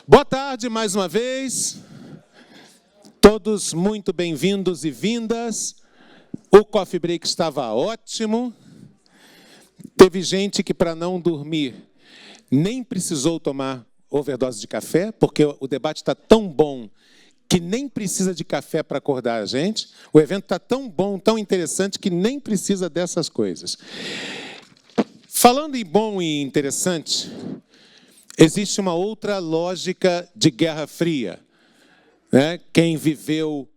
Boa tarde mais uma vez, todos muito bem-vindos e vindas. O Coffee Break estava ótimo. Teve gente que, para não dormir, nem precisou tomar overdose de café, porque o debate está tão bom que nem precisa de café para acordar a gente. O evento está tão bom, tão interessante, que nem precisa dessas coisas. Falando em bom e interessante, existe uma outra lógica de Guerra Fria, né? Quem viveu,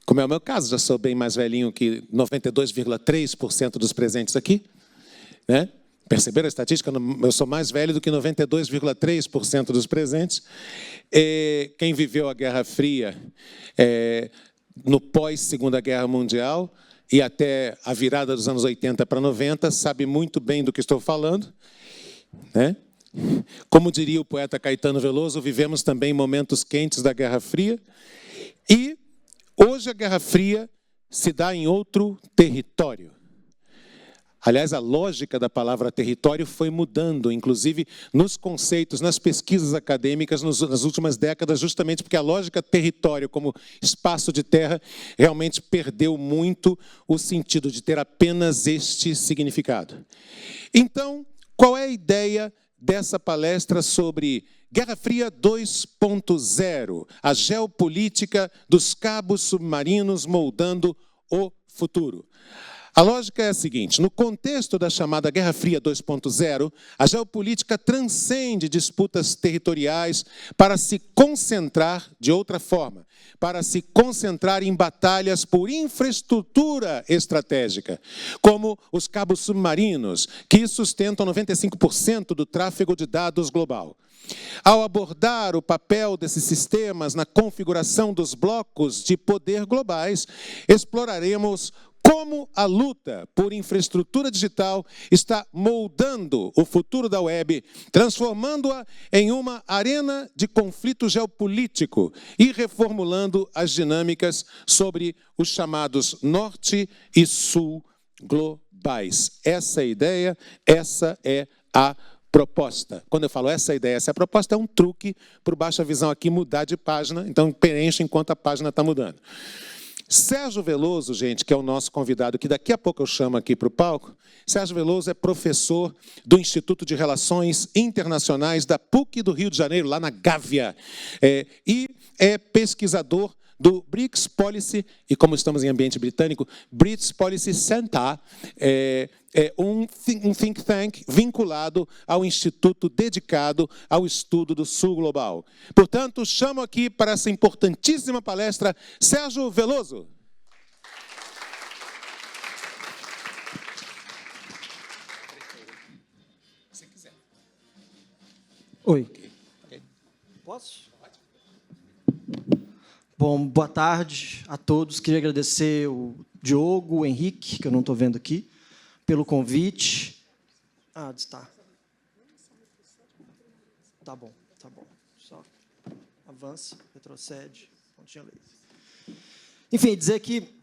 como é o meu caso, já sou bem mais velhinho que 92,3% dos presentes aqui, né? Perceberam a estatística? Eu sou mais velho do que 92,3% dos presentes. Quem viveu a Guerra Fria no pós-Segunda Guerra Mundial e até a virada dos anos 80 para 90, sabe muito bem do que estou falando, né? Como diria o poeta Caetano Veloso, vivemos também momentos quentes da Guerra Fria. E hoje a Guerra Fria se dá em outro território. Aliás, a lógica da palavra território foi mudando, inclusive nos conceitos, nas pesquisas acadêmicas nas últimas décadas, justamente porque a lógica território como espaço de terra realmente perdeu muito o sentido de ter apenas este significado. Então, qual é a ideia dessa palestra sobre Guerra Fria 2.0, a geopolítica dos cabos submarinos moldando o futuro? A lógica é a seguinte: no contexto da chamada Guerra Fria 2.0, a geopolítica transcende disputas territoriais para se concentrar de outra forma, para se concentrar em batalhas por infraestrutura estratégica, como os cabos submarinos, que sustentam 95% do tráfego de dados global. Ao abordar o papel desses sistemas na configuração dos blocos de poder globais, exploraremos como a luta por infraestrutura digital está moldando o futuro da web, transformando-a em uma arena de conflito geopolítico e reformulando as dinâmicas sobre os chamados Norte e Sul globais. Essa é a ideia, essa é a proposta. Quando eu falo essa ideia, essa é a proposta, é um truque para o Baixa Visão aqui mudar de página, então preenche enquanto a página está mudando. Sérgio Veloso, gente, que é o nosso convidado, que daqui a pouco eu chamo aqui para o palco. Sérgio Veloso é professor do Instituto de Relações Internacionais da PUC do Rio de Janeiro, lá na Gávea, e é pesquisador do BRICS Policy, e como estamos em ambiente britânico, BRICS Policy Center, um think tank vinculado ao instituto dedicado ao estudo do Sul Global. Portanto, chamo aqui para essa importantíssima palestra Sérgio Veloso. Se quiser. Oi. Posso? Bom, boa tarde a todos. Queria agradecer o Diogo, o Henrique, que eu não estou vendo aqui, pelo convite. Ah, está. Tá bom. Só avança, retrocede, pontinha laser. Enfim, dizer que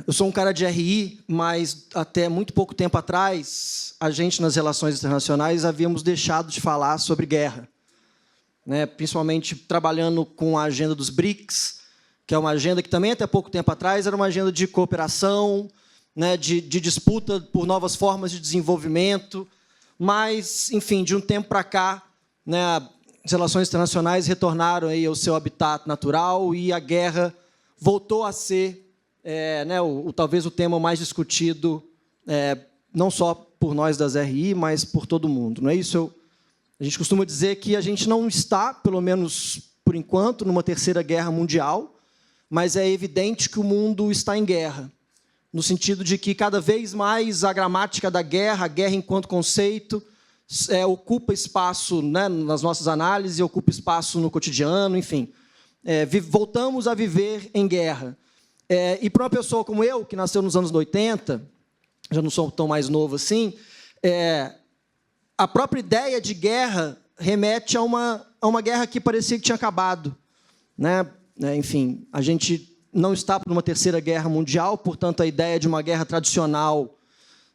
eu sou um cara de RI, mas até muito pouco tempo atrás, a gente, nas relações internacionais, havíamos deixado de falar sobre guerra, né, principalmente trabalhando com a agenda dos BRICS, que é uma agenda que também, até pouco tempo atrás, era uma agenda de cooperação, né, de disputa por novas formas de desenvolvimento, mas, enfim, de um tempo para cá, né, as relações internacionais retornaram aí ao seu habitat natural e a guerra voltou a ser talvez o tema mais discutido, não só por nós das RI, mas por todo mundo. Não é isso? A gente costuma dizer que a gente não está, pelo menos por enquanto, numa terceira guerra mundial, mas é evidente que o mundo está em guerra, no sentido de que cada vez mais a gramática da guerra, a guerra enquanto conceito, ocupa espaço, né, nas nossas análises, ocupa espaço no cotidiano, enfim. Voltamos a viver em guerra. E para uma pessoa como eu, que nasceu nos anos 80, já não sou tão mais novo assim, a própria ideia de guerra remete a uma guerra que parecia que tinha acabado, né? Enfim, a gente não está por uma terceira guerra mundial, portanto, a ideia de uma guerra tradicional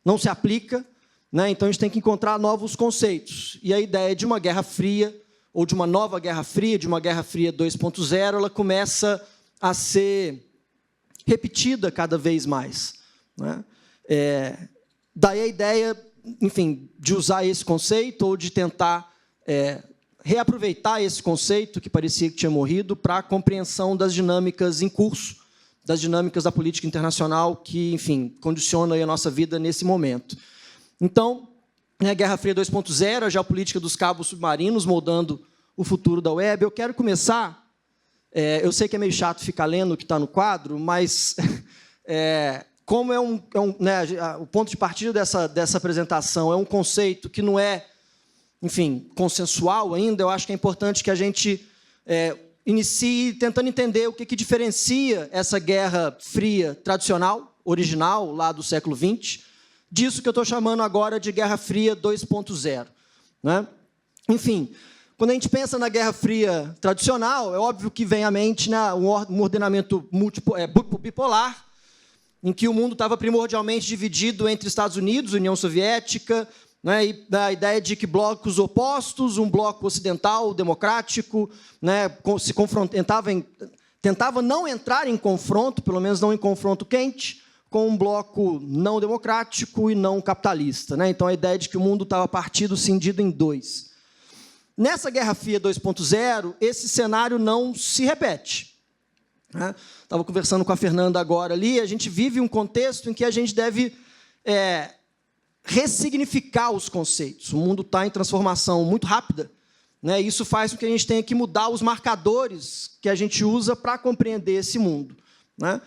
não se aplica, né? Então, a gente tem que encontrar novos conceitos. E a ideia de uma guerra fria ou de uma nova Guerra Fria, de uma Guerra Fria 2.0, ela começa a ser repetida cada vez mais, né? Daí a ideia, enfim, de usar esse conceito ou de tentar reaproveitar esse conceito que parecia que tinha morrido para a compreensão das dinâmicas em curso, das dinâmicas da política internacional que, enfim, condiciona aí a nossa vida nesse momento. Então, a Guerra Fria 2.0, a geopolítica dos cabos submarinos moldando o futuro da web. Eu quero começar, eu sei que é meio chato ficar lendo o que está no quadro, mas como né, o ponto de partida dessa apresentação é um conceito que não é, enfim, consensual ainda, eu acho que é importante que a gente inicie tentando entender o que diferencia essa Guerra Fria tradicional, original, lá do século XX, disso que eu estou chamando agora de Guerra Fria 2.0. Né? Enfim, quando a gente pensa na Guerra Fria tradicional, é óbvio que vem à mente, né, um ordenamento bipolar, em que o mundo estava primordialmente dividido entre Estados Unidos, União Soviética, né, e a ideia de que blocos opostos, um bloco ocidental, democrático, né, tentava não entrar em confronto, pelo menos não em confronto quente, com um bloco não democrático e não capitalista, né? Então, a ideia de que o mundo estava partido, cindido em dois. Nessa Guerra Fria 2.0, esse cenário não se repete. Estava conversando com a Fernanda agora ali, a gente vive um contexto em que a gente deve ressignificar os conceitos. O mundo está em transformação muito rápida, né? Isso faz com que a gente tenha que mudar os marcadores que a gente usa para compreender esse mundo, né?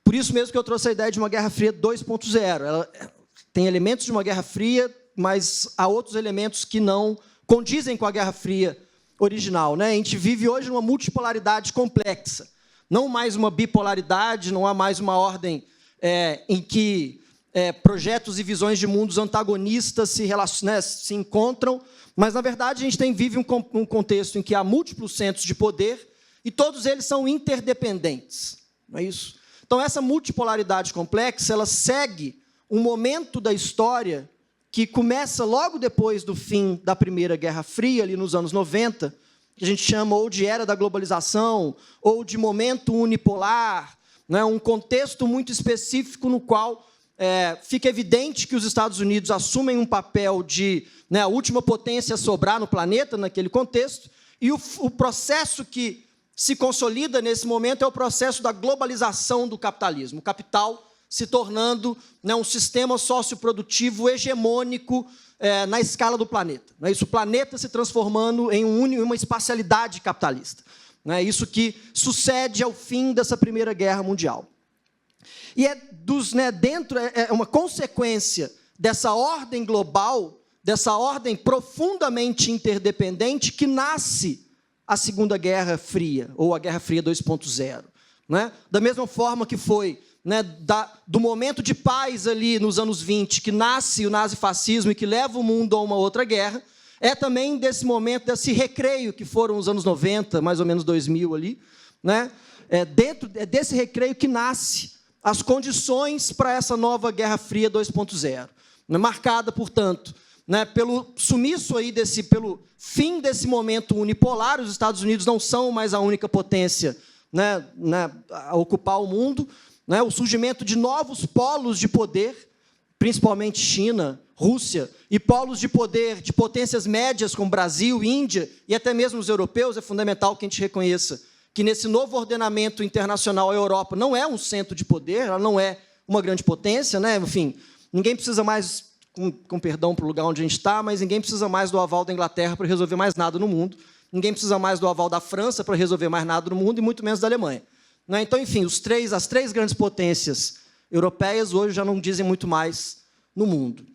Por isso mesmo que eu trouxe a ideia de uma Guerra Fria 2.0. Ela tem elementos de uma Guerra Fria, mas há outros elementos que não condizem com a Guerra Fria original, né? A gente vive hoje numa multipolaridade complexa. Não mais uma bipolaridade, não há mais uma ordem em que projetos e visões de mundos antagonistas se encontram, mas, na verdade, a gente vive um contexto em que há múltiplos centros de poder e todos eles são interdependentes. Não é isso? Então, essa multipolaridade complexa, ela segue um momento da história que começa logo depois do fim da Primeira Guerra Fria, ali nos anos 90, que a gente chama ou de era da globalização, ou de momento unipolar, né? Um contexto muito específico no qual fica evidente que os Estados Unidos assumem um papel de, né, a última potência a sobrar no planeta, naquele contexto, e o processo que se consolida nesse momento é o processo da globalização do capitalismo. O capital se tornando, né, um sistema socioprodutivo hegemônico na escala do planeta. Não é isso? O planeta se transformando em uma espacialidade capitalista. Não é isso que sucede ao fim dessa Primeira Guerra Mundial. E é uma consequência dessa ordem global, dessa ordem profundamente interdependente, que nasce a Segunda Guerra Fria, ou a Guerra Fria 2.0. Né? Da mesma forma que foi, né, do momento de paz ali nos anos 20, que nasce o nazifascismo e que leva o mundo a uma outra guerra, é também desse momento, desse recreio que foram os anos 90, mais ou menos 2000 ali, né? Dentro desse recreio que nasce as condições para essa nova Guerra Fria 2.0, né? Marcada, portanto, né, pelo sumiço aí pelo fim desse momento unipolar. Os Estados Unidos não são mais a única potência, né, a ocupar o mundo, né, o surgimento de novos polos de poder, principalmente China, Rússia, e polos de poder de potências médias como Brasil, Índia e até mesmo os europeus. É fundamental que a gente reconheça que nesse novo ordenamento internacional a Europa não é um centro de poder, ela não é uma grande potência, né? Enfim, ninguém precisa mais, com perdão para o lugar onde a gente está, mas ninguém precisa mais do aval da Inglaterra para resolver mais nada no mundo, ninguém precisa mais do aval da França para resolver mais nada no mundo, e muito menos da Alemanha. Né? Então, enfim, as três grandes potências europeias hoje já não dizem muito mais no mundo.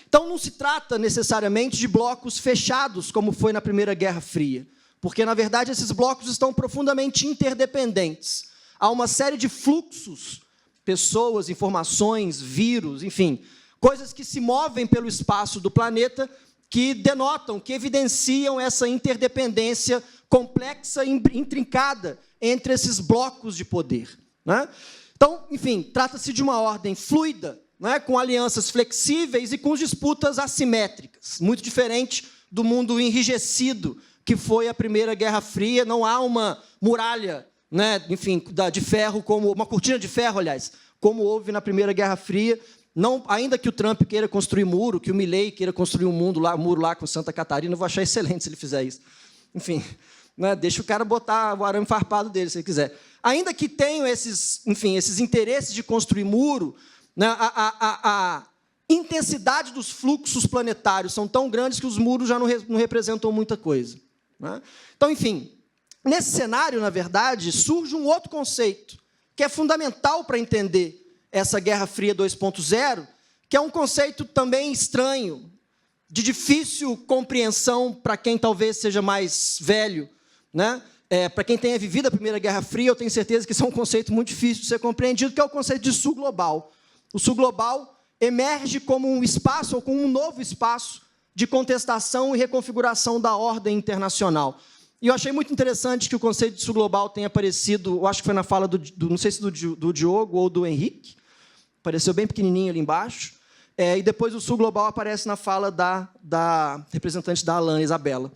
Então, não se trata necessariamente de blocos fechados, como foi na Primeira Guerra Fria, porque, na verdade, esses blocos estão profundamente interdependentes. Há uma série de fluxos, pessoas, informações, vírus, enfim, coisas que se movem pelo espaço do planeta que denotam, que evidenciam essa interdependência complexa e intrincada entre esses blocos de poder. Né? Então, enfim, trata-se de uma ordem fluida, né, com alianças flexíveis e com disputas assimétricas, muito diferente do mundo enrijecido que foi a Primeira Guerra Fria. Não há uma muralha, né, enfim, de ferro, como uma cortina de ferro, aliás, como houve na Primeira Guerra Fria. Não, ainda que o Trump queira construir muro, que o Milley queira construir um muro lá com Santa Catarina, eu vou achar excelente se ele fizer isso. Enfim, né, deixa o cara botar o arame farpado dele, se ele quiser. Ainda que tenham esses interesses de construir muro, né, a intensidade dos fluxos planetários são tão grandes que os muros já não representam muita coisa, né? Então, enfim, nesse cenário, na verdade, surge um outro conceito, que é fundamental para entender essa Guerra Fria 2.0, que é um conceito também estranho, de difícil compreensão para quem talvez seja mais velho, né? Para quem tenha vivido a Primeira Guerra Fria, eu tenho certeza que isso é um conceito muito difícil de ser compreendido, que é o conceito de sul global. O sul global emerge como um espaço, ou como um novo espaço, de contestação e reconfiguração da ordem internacional. E eu achei muito interessante que o conceito de sul global tenha aparecido, eu acho que foi na fala não sei se do Diogo ou do Henrique, apareceu bem pequenininho ali embaixo, e depois o sul global aparece na fala da representante da ALAN, Isabela.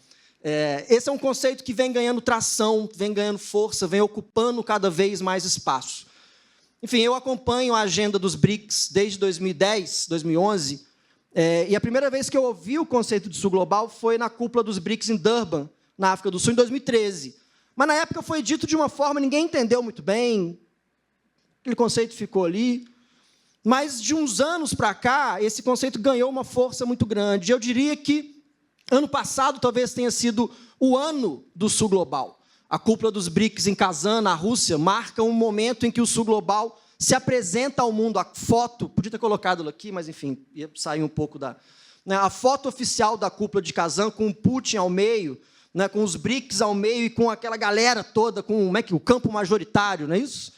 Esse é um conceito que vem ganhando tração, vem ganhando força, vem ocupando cada vez mais espaço. Enfim, eu acompanho a agenda dos BRICS desde 2010, 2011, e a primeira vez que eu ouvi o conceito de sul global foi na cúpula dos BRICS em Durban, na África do Sul, em 2013. Mas, na época, foi dito de uma forma, ninguém entendeu muito bem, aquele conceito ficou ali. Mas, de uns anos para cá, esse conceito ganhou uma força muito grande. Eu diria que, ano passado, talvez tenha sido o ano do sul global. A cúpula dos BRICS em Kazan, na Rússia, marca um momento em que o sul global se apresenta ao mundo. A foto, podia ter colocado aqui, mas, enfim, ia sair um pouco da... Né, a foto oficial da cúpula de Kazan, com o Putin ao meio, né, com os BRICS ao meio e com aquela galera toda, com o campo majoritário, não é isso?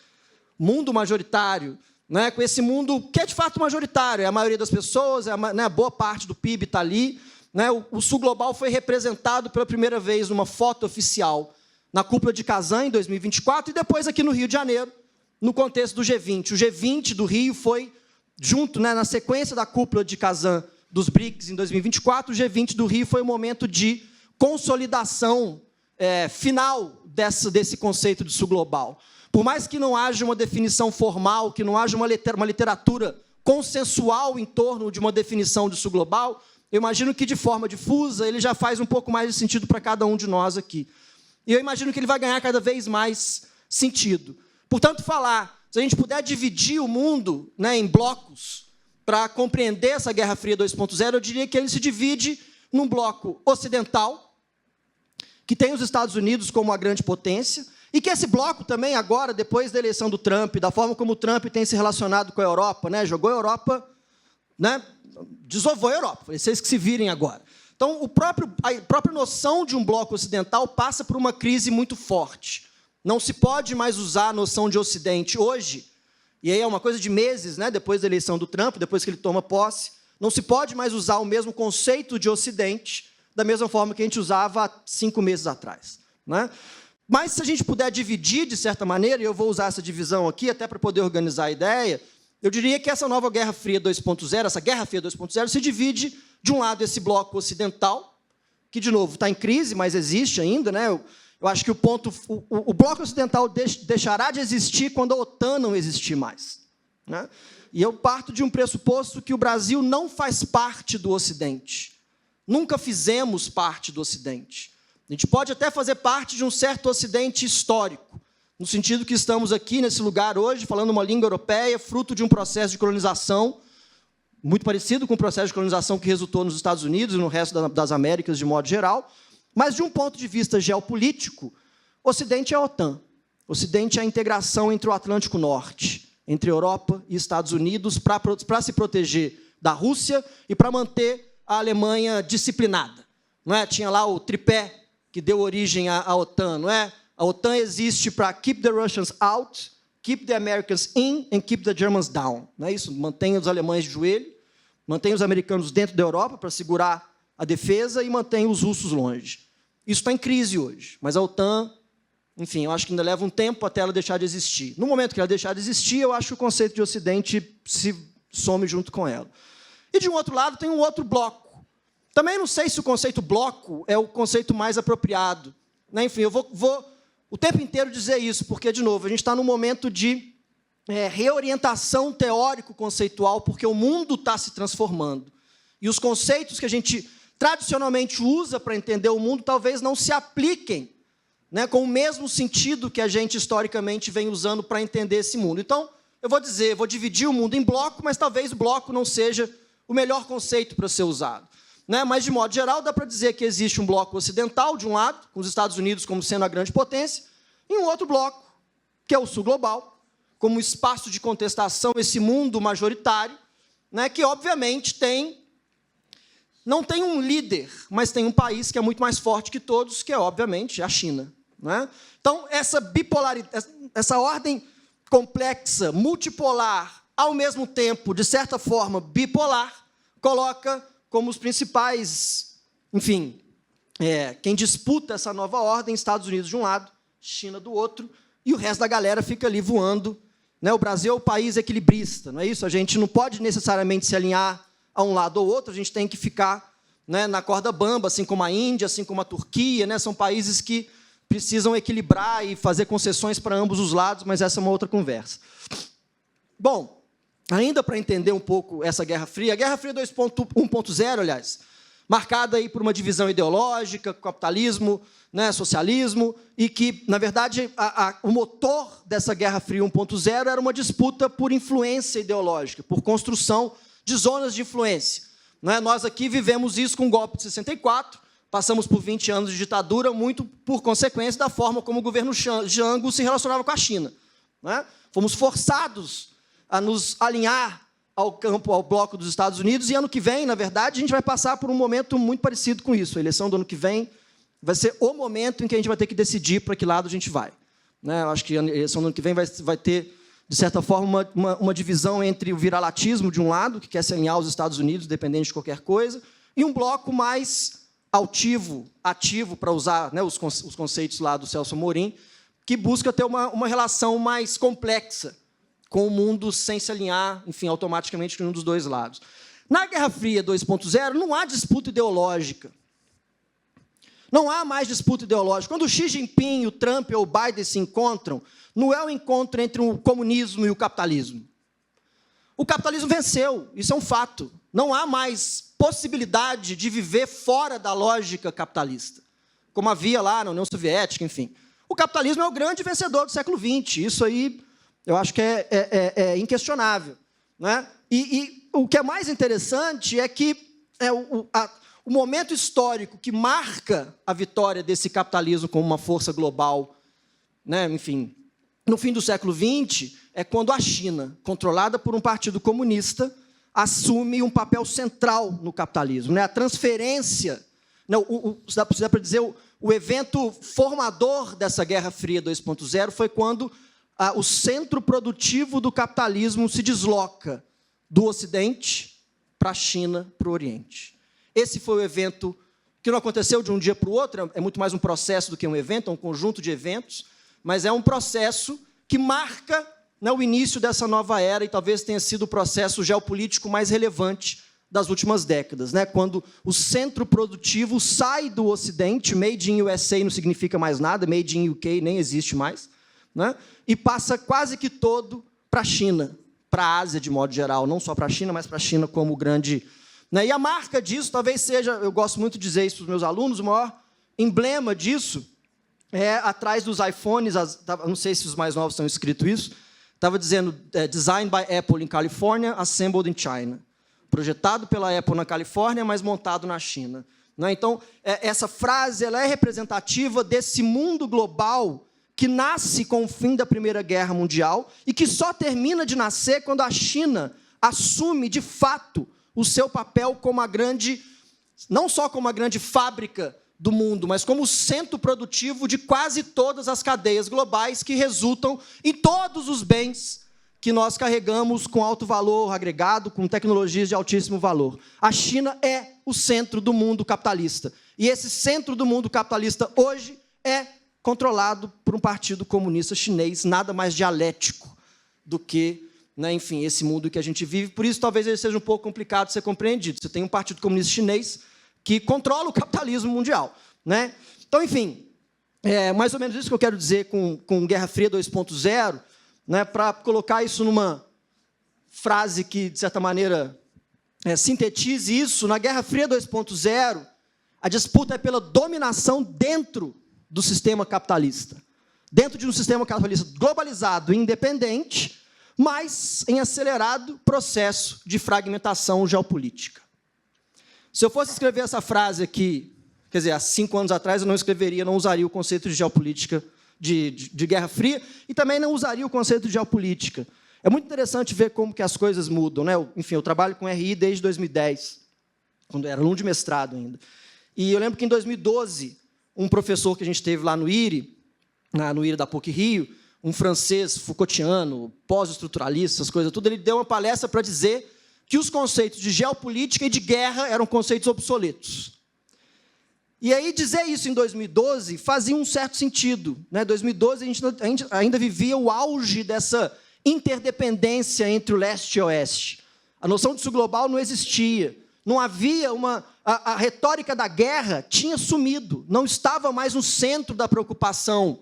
Mundo majoritário, né, com esse mundo que é, de fato, majoritário. É a maioria das pessoas, né, boa parte do PIB está ali. Né, o sul global foi representado pela primeira vez numa foto oficial na cúpula de Kazan, em 2024, e depois aqui no Rio de Janeiro, no contexto do G20. O G20 do Rio foi junto, né, na sequência da cúpula de Kazan dos BRICS, em 2024, o G20 do Rio foi um momento de consolidação final desse conceito de sul global. Por mais que não haja uma definição formal, que não haja uma literatura consensual em torno de uma definição de sul global, eu imagino que, de forma difusa, ele já faz um pouco mais de sentido para cada um de nós aqui. E eu imagino que ele vai ganhar cada vez mais sentido. Portanto, se a gente puder dividir o mundo, né, em blocos para compreender essa Guerra Fria 2.0, eu diria que ele se divide num bloco ocidental, que tem os Estados Unidos como a grande potência, e que esse bloco também, agora, depois da eleição do Trump, da forma como o Trump tem se relacionado com a Europa, né, jogou a Europa, né, desovou a Europa, vocês que se virem agora. Então, a própria noção de um bloco ocidental passa por uma crise muito forte. Não se pode mais usar a noção de Ocidente hoje, e aí é uma coisa de meses, né, depois da eleição do Trump, depois que ele toma posse, não se pode mais usar o mesmo conceito de Ocidente da mesma forma que a gente usava há 5 meses atrás, né? Mas, se a gente puder dividir, de certa maneira, e eu vou usar essa divisão aqui até para poder organizar a ideia, eu diria que essa nova Guerra Fria 2.0, essa Guerra Fria 2.0, se divide, de um lado, esse bloco ocidental, que, de novo, está em crise, mas existe ainda, né? Eu acho que o bloco ocidental deixará de existir quando a OTAN não existir mais, né? E eu parto de um pressuposto que o Brasil não faz parte do Ocidente. Nunca fizemos parte do Ocidente. A gente pode até fazer parte de um certo Ocidente histórico, no sentido que estamos aqui, nesse lugar hoje, falando uma língua europeia, fruto de um processo de colonização, muito parecido com o processo de colonização que resultou nos Estados Unidos e no resto das Américas, de modo geral. Mas, de um ponto de vista geopolítico, o Ocidente é a OTAN. O Ocidente é a integração entre o Atlântico Norte, entre Europa e Estados Unidos, para se proteger da Rússia e para manter a Alemanha disciplinada. Não é? Tinha lá o tripé que deu origem à OTAN. Não é? A OTAN existe para keep the Russians out, keep the Americans in and keep the Germans down. Não é isso? Mantém os alemães de joelho, mantém os americanos dentro da Europa para segurar a defesa e mantém os russos longe. Isso está em crise hoje, mas a OTAN, enfim, eu acho que ainda leva um tempo até ela deixar de existir. No momento que ela deixar de existir, eu acho que o conceito de Ocidente se some junto com ela. E, de um outro lado, tem um outro bloco, Também não sei se o conceito bloco é o conceito mais apropriado, né? Enfim, eu vou o tempo inteiro dizer isso, porque, de novo, a gente está num momento de reorientação teórico-conceitual, porque o mundo está se transformando. E os conceitos que a gente tradicionalmente usa para entender o mundo talvez não se apliquem, né, com o mesmo sentido que a gente historicamente vem usando para entender esse mundo. Então, eu vou dividir o mundo em bloco, mas talvez o bloco não seja o melhor conceito para ser usado, né? Mas, de modo geral, dá para dizer que existe um bloco ocidental, de um lado, com os Estados Unidos como sendo a grande potência, e um outro bloco, que é o sul global, como espaço de contestação, esse mundo majoritário, né, que, obviamente, não tem um líder, mas tem um país que é muito mais forte que todos, que é, obviamente, a China, né? Então, essa bipolaridade, essa ordem complexa, multipolar, ao mesmo tempo, de certa forma, bipolar, coloca como os principais, enfim, quem disputa essa nova ordem, Estados Unidos de um lado, China do outro, e o resto da galera fica ali voando, né? O Brasil é o país equilibrista, não é isso? A gente não pode necessariamente se alinhar a um lado ou outro, a gente tem que ficar, né, na corda bamba, assim como a Índia, assim como a Turquia, né? São países que precisam equilibrar e fazer concessões para ambos os lados, mas essa é uma outra conversa. Bom, ainda para entender um pouco essa Guerra Fria, a Guerra Fria 1.0, aliás, marcada aí por uma divisão ideológica, capitalismo, né, socialismo, e que, na verdade, o motor dessa Guerra Fria 1.0 era uma disputa por influência ideológica, por construção de zonas de influência, né? Nós aqui vivemos isso com o golpe de 64, passamos por 20 anos de ditadura, muito por consequência da forma como o governo Jango se relacionava com a China, né? Fomos forçados a nos alinhar ao bloco dos Estados Unidos, e ano que vem, na verdade, a gente vai passar por um momento muito parecido com isso. A eleição do ano que vem vai ser o momento em que a gente vai ter que decidir para que lado a gente vai, né? Eu acho que a eleição do ano que vem vai ter, de certa forma, uma divisão entre o viralatismo, de um lado, que quer se alinhar aos Estados Unidos, dependente de qualquer coisa, e um bloco mais ativo, para usar, né, os conceitos lá do Celso Amorim, que busca ter uma relação mais complexa com o mundo sem se alinhar, enfim, automaticamente com um dos dois lados. Na Guerra Fria 2.0, não há disputa ideológica. Não há mais disputa ideológica. Quando o Xi Jinping, o Trump ou o Biden se encontram, não é o encontro entre o comunismo e o capitalismo. O capitalismo venceu, isso é um fato. Não há mais possibilidade de viver fora da lógica capitalista, como havia lá na União Soviética, enfim. O capitalismo é o grande vencedor do século XX, isso aí eu acho que é inquestionável, né? E o que é mais interessante é que o momento histórico que marca a vitória desse capitalismo como uma força global, né, enfim, no fim do século XX, é quando a China, controlada por um partido comunista, assume um papel central no capitalismo, né? A transferência, não, dá para dizer, o evento formador dessa Guerra Fria 2.0 foi quando o centro produtivo do capitalismo se desloca do Ocidente para a China, para o Oriente. Esse foi o evento que não aconteceu de um dia para o outro, é muito mais um processo do que um evento, é um conjunto de eventos, mas é um processo que marca, né, o início dessa nova era, e talvez tenha sido o processo geopolítico mais relevante das últimas décadas, né? Quando o centro produtivo sai do Ocidente, made in USA não significa mais nada, made in UK nem existe mais, né? E passa quase que todo para a China, para a Ásia de modo geral, não só para a China, mas para a China como grande, né? E a marca disso talvez seja, eu gosto muito de dizer isso para os meus alunos, o maior emblema disso é atrás dos iPhones, não sei se os mais novos estão escrito isso, estava dizendo, designed by Apple in California, assembled in China. Projetado pela Apple na Califórnia, mas montado na China, né? Então, essa frase ela é representativa desse mundo global que nasce com o fim da Primeira Guerra Mundial e que só termina de nascer quando a China assume, de fato, o seu papel como a grande, não só como a grande fábrica do mundo, mas como o centro produtivo de quase todas as cadeias globais que resultam em todos os bens que nós carregamos com alto valor agregado, com tecnologias de altíssimo valor. A China é o centro do mundo capitalista. E esse centro do mundo capitalista hoje é controlado por um partido comunista chinês, nada mais dialético do que, né, enfim, esse mundo que a gente vive. Por isso, talvez ele seja um pouco complicado de ser compreendido. Você tem um partido comunista chinês que controla o capitalismo mundial, né? Então, enfim, é mais ou menos isso que eu quero dizer com Guerra Fria 2.0, né, para colocar isso numa frase que, de certa maneira, sintetize isso. Na Guerra Fria 2.0, a disputa é pela dominação dentro do sistema capitalista. Dentro de um sistema capitalista globalizado e independente, mas em acelerado processo de fragmentação geopolítica. Se eu fosse escrever essa frase aqui, quer dizer, há 5 anos atrás, eu não escreveria, não usaria o conceito de geopolítica, de Guerra Fria, e também não usaria o conceito de geopolítica. É muito interessante ver como que as coisas mudam, né? Enfim, eu trabalho com RI desde 2010, quando eu era aluno de mestrado ainda. E eu lembro que, em 2012, um professor que a gente teve lá no IRI, no IRI da PUC-Rio, um francês Foucaultiano, pós-estruturalista, essas coisas tudo, ele deu uma palestra para dizer que os conceitos de geopolítica e de guerra eram conceitos obsoletos. E aí, dizer isso em 2012 fazia um certo sentido. Em 2012, a gente ainda vivia o auge dessa interdependência entre o leste e o oeste. A noção de sul global não existia. Não havia a retórica da guerra tinha sumido. Não estava mais no centro da preocupação,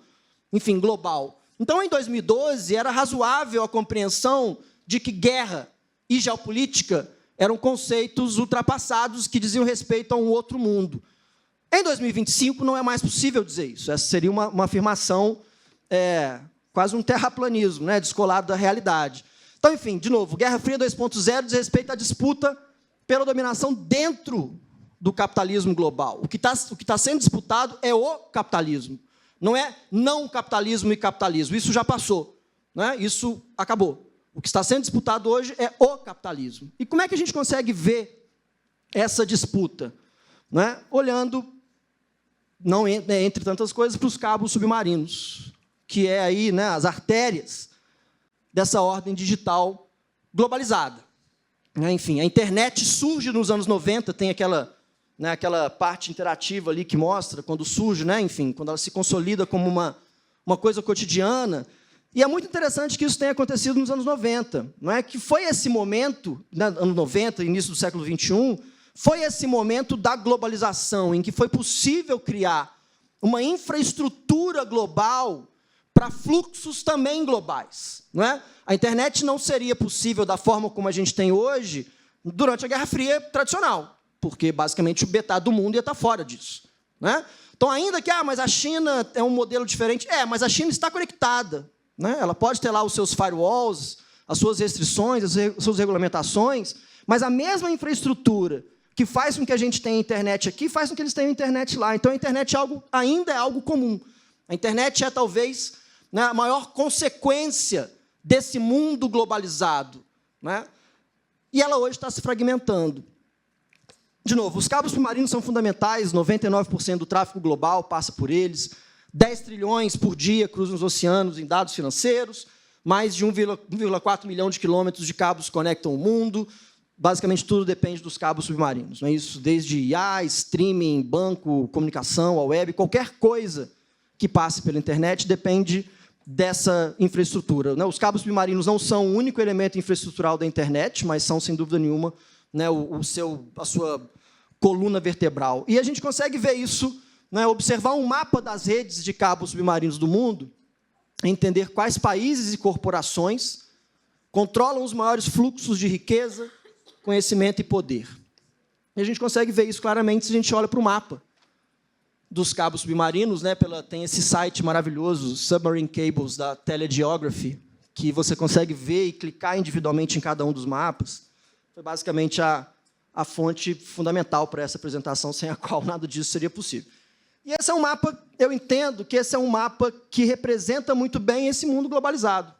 enfim, global. Então, em 2012, era razoável a compreensão de que guerra e geopolítica eram conceitos ultrapassados que diziam respeito a um outro mundo. Em 2025, não é mais possível dizer isso. Essa seria uma afirmação, quase um terraplanismo, né, descolado da realidade. Então, enfim, de novo, Guerra Fria 2.0 diz respeito à disputa pela dominação dentro do capitalismo global. O que está sendo disputado é o capitalismo. Não é não capitalismo e capitalismo. Isso já passou, né? Isso acabou. O que está sendo disputado hoje é o capitalismo. E como é que a gente consegue ver essa disputa? Né? Olhando, não entre tantas coisas, para os cabos submarinos, que é aí, né, as artérias dessa ordem digital globalizada. Enfim, a internet surge nos anos 90, tem aquela parte interativa ali que mostra quando surge, né, enfim, quando ela se consolida como uma coisa cotidiana. E é muito interessante que isso tenha acontecido nos anos 90. Não é? Que foi esse momento, anos 90, início do século XXI, foi esse momento da globalização, em que foi possível criar uma infraestrutura global para fluxos também globais. Não é? A internet não seria possível da forma como a gente tem hoje durante a Guerra Fria tradicional, porque, basicamente, metade do mundo ia estar fora disso. Né? Então, ainda que, mas a China é um modelo diferente, mas a China está conectada. Né? Ela pode ter lá os seus firewalls, as suas restrições, as suas regulamentações, mas a mesma infraestrutura que faz com que a gente tenha internet aqui, faz com que eles tenham internet lá. Então, a internet ainda é algo comum. A internet é, talvez, né, a maior consequência desse mundo globalizado. Né? E ela hoje está se fragmentando. De novo, os cabos submarinos são fundamentais, 99% do tráfego global passa por eles, 10 trilhões por dia cruzam os oceanos em dados financeiros, mais de 1,4 milhão de quilômetros de cabos conectam o mundo. Basicamente, tudo depende dos cabos submarinos. Não é isso? Desde IA, streaming, banco, comunicação, a web, qualquer coisa que passe pela internet depende dessa infraestrutura. Os cabos submarinos não são o único elemento infraestrutural da internet, mas são, sem dúvida nenhuma, né, a sua coluna vertebral. E a gente consegue ver isso, né, observar um mapa das redes de cabos submarinos do mundo, entender quais países e corporações controlam os maiores fluxos de riqueza, conhecimento e poder. E a gente consegue ver isso claramente se a gente olha para o mapa dos cabos submarinos. Né, tem esse site maravilhoso, Submarine Cables, da Telegeography, que você consegue ver e clicar individualmente em cada um dos mapas. Foi basicamente a fonte fundamental para essa apresentação, sem a qual nada disso seria possível. E esse é um mapa, eu entendo que esse é um mapa que representa muito bem esse mundo globalizado.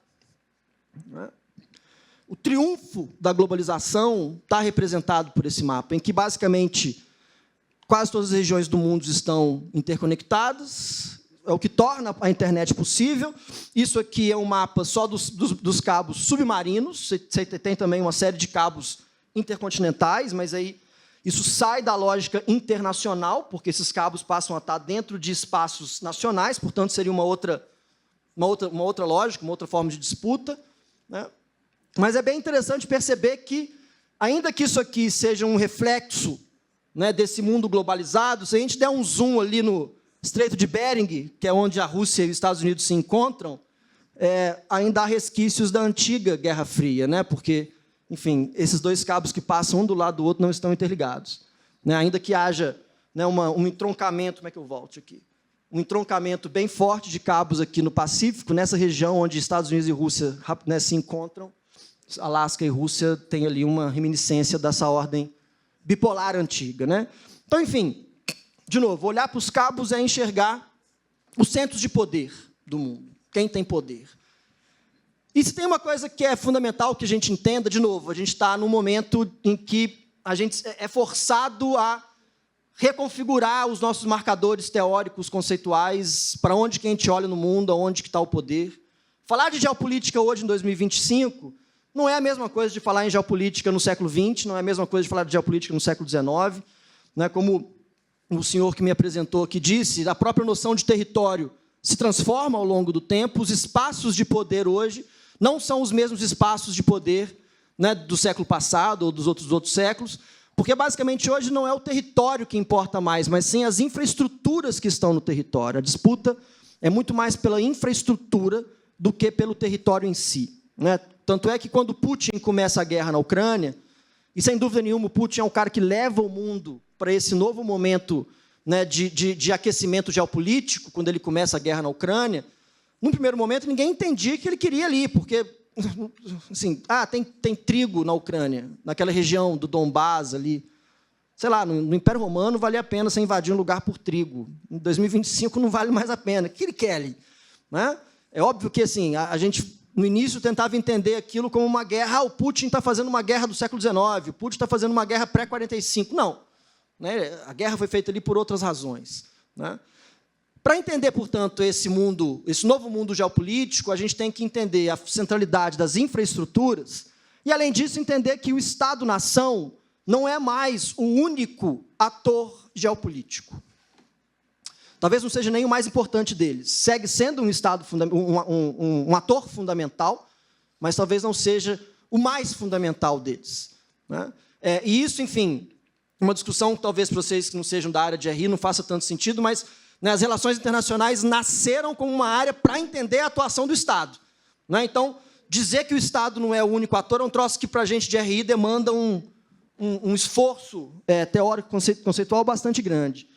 O triunfo da globalização está representado por esse mapa, em que, basicamente, quase todas as regiões do mundo estão interconectadas, é o que torna a internet possível. Isso aqui é um mapa só dos cabos submarinos, você tem também uma série de cabos intercontinentais, mas aí isso sai da lógica internacional, porque esses cabos passam a estar dentro de espaços nacionais, portanto, seria uma outra lógica, uma outra forma de disputa. Né? Mas é bem interessante perceber que, ainda que isso aqui seja um reflexo né, desse mundo globalizado, se a gente der um zoom ali no Estreito de Bering, que é onde a Rússia e os Estados Unidos se encontram, ainda há resquícios da antiga Guerra Fria, né, porque, enfim, esses dois cabos que passam um do lado do outro não estão interligados, né, ainda que haja, né, um entroncamento, como é que eu volto aqui? Um entroncamento bem forte de cabos aqui no Pacífico, nessa região onde Estados Unidos e Rússia, né, se encontram. Alasca e Rússia têm ali uma reminiscência dessa ordem bipolar antiga, né? Então, enfim, de novo, olhar para os cabos é enxergar os centros de poder do mundo, quem tem poder. E se tem uma coisa que é fundamental que a gente entenda, de novo, a gente está num momento em que a gente é forçado a reconfigurar os nossos marcadores teóricos, conceituais, para onde que a gente olha no mundo, aonde que está o poder. Falar de geopolítica hoje, em 2025, não é a mesma coisa de falar em geopolítica no século XX, não é a mesma coisa de falar de geopolítica no século XIX. Né? Como o senhor que me apresentou aqui disse, a própria noção de território se transforma ao longo do tempo, os espaços de poder hoje não são os mesmos espaços de poder, né, do século passado ou dos outros séculos, porque, basicamente, hoje não é o território que importa mais, mas sim as infraestruturas que estão no território. A disputa é muito mais pela infraestrutura do que pelo território em si. Né? Tanto é que, quando Putin começa a guerra na Ucrânia, e, sem dúvida nenhuma, o Putin é um cara que leva o mundo para esse novo momento, né, de aquecimento geopolítico, quando ele começa a guerra na Ucrânia, num primeiro momento, ninguém entendia que ele queria ali, porque... Assim, tem trigo na Ucrânia, naquela região do Donbás ali. Sei lá, no Império Romano valia a pena você invadir um lugar por trigo. Em 2025 não vale mais a pena. O que ele quer ali? Né? É óbvio que assim, a gente, no início, tentava entender aquilo como uma guerra. O Putin está fazendo uma guerra do século XIX, o Putin está fazendo uma guerra pré-45. Não. Né? A guerra foi feita ali por outras razões. Né? Para entender, portanto, esse novo mundo geopolítico, a gente tem que entender a centralidade das infraestruturas e, além disso, entender que o Estado-nação não é mais o único ator geopolítico. Talvez não seja nem o mais importante deles. Segue sendo um ator fundamental, mas talvez não seja o mais fundamental deles. Né? E isso, enfim, uma discussão que talvez para vocês que não sejam da área de RI não faça tanto sentido, mas... As relações internacionais nasceram como uma área para entender a atuação do Estado. Então, dizer que o Estado não é o único ator é um troço que, para a gente de RI, demanda um esforço teórico conceitual bastante grande.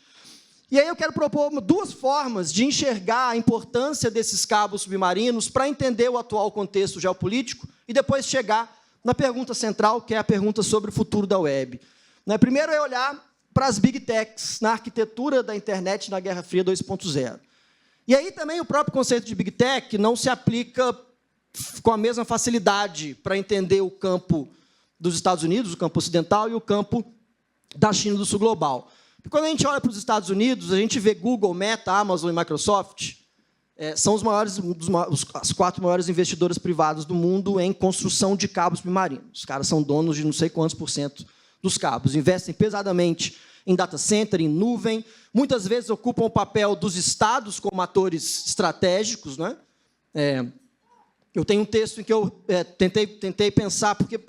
E aí eu quero propor duas formas de enxergar a importância desses cabos submarinos para entender o atual contexto geopolítico e depois chegar na pergunta central, que é a pergunta sobre o futuro da web. Primeiro é olhar para as Big Techs, na arquitetura da internet na Guerra Fria 2.0. E aí também o próprio conceito de Big Tech não se aplica com a mesma facilidade para entender o campo dos Estados Unidos, o campo ocidental, e o campo da China do Sul global. Porque quando a gente olha para os Estados Unidos, a gente vê Google, Meta, Amazon e Microsoft, são as 4 maiores investidoras privadas do mundo em construção de cabos submarinos. Os caras são donos de não sei quantos % dos cabos, investem pesadamente em data center, em nuvem, muitas vezes ocupam o papel dos estados como atores estratégicos. Né? Eu tenho um texto em que eu tentei pensar, porque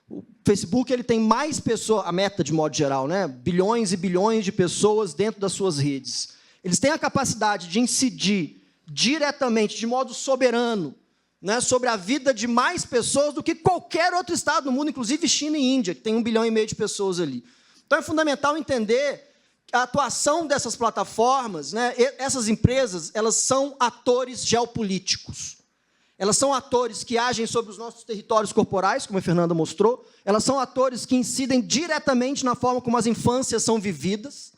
o Facebook ele tem mais pessoas, a Meta de modo geral, né? Bilhões e bilhões de pessoas dentro das suas redes. Eles têm a capacidade de incidir diretamente, de modo soberano, né, sobre a vida de mais pessoas do que qualquer outro estado no mundo, inclusive China e Índia, que tem 1,5 bilhão de pessoas ali. Então, é fundamental entender a atuação dessas plataformas. Né, essas empresas elas são atores geopolíticos. Elas são atores que agem sobre os nossos territórios corporais, como a Fernanda mostrou. Elas são atores que incidem diretamente na forma como as infâncias são vividas.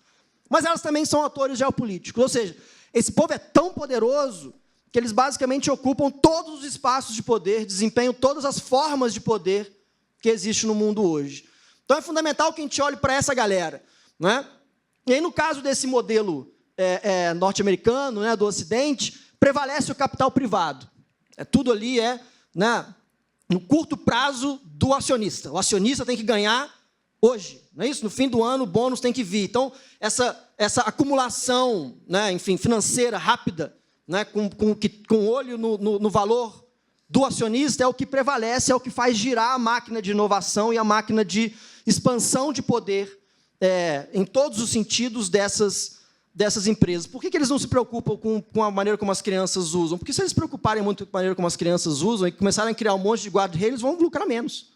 Mas elas também são atores geopolíticos. Ou seja, esse povo é tão poderoso que eles basicamente ocupam todos os espaços de poder, desempenham todas as formas de poder que existem no mundo hoje. Então, é fundamental que a gente olhe para essa galera. Né? E aí, no caso desse modelo norte-americano, né, do Ocidente, prevalece o capital privado. Tudo ali no curto prazo do acionista. O acionista tem que ganhar hoje. Não é isso? No fim do ano, o bônus tem que vir. Então, essa acumulação, né, enfim, financeira rápida, né, com olho no valor do acionista, é o que prevalece, é o que faz girar a máquina de inovação e a máquina de expansão de poder em todos os sentidos dessas empresas. Por que eles não se preocupam com a maneira como as crianças usam? Porque se eles se preocuparem muito com a maneira como as crianças usam e começarem a criar um monte de guarda-redes, eles vão lucrar menos.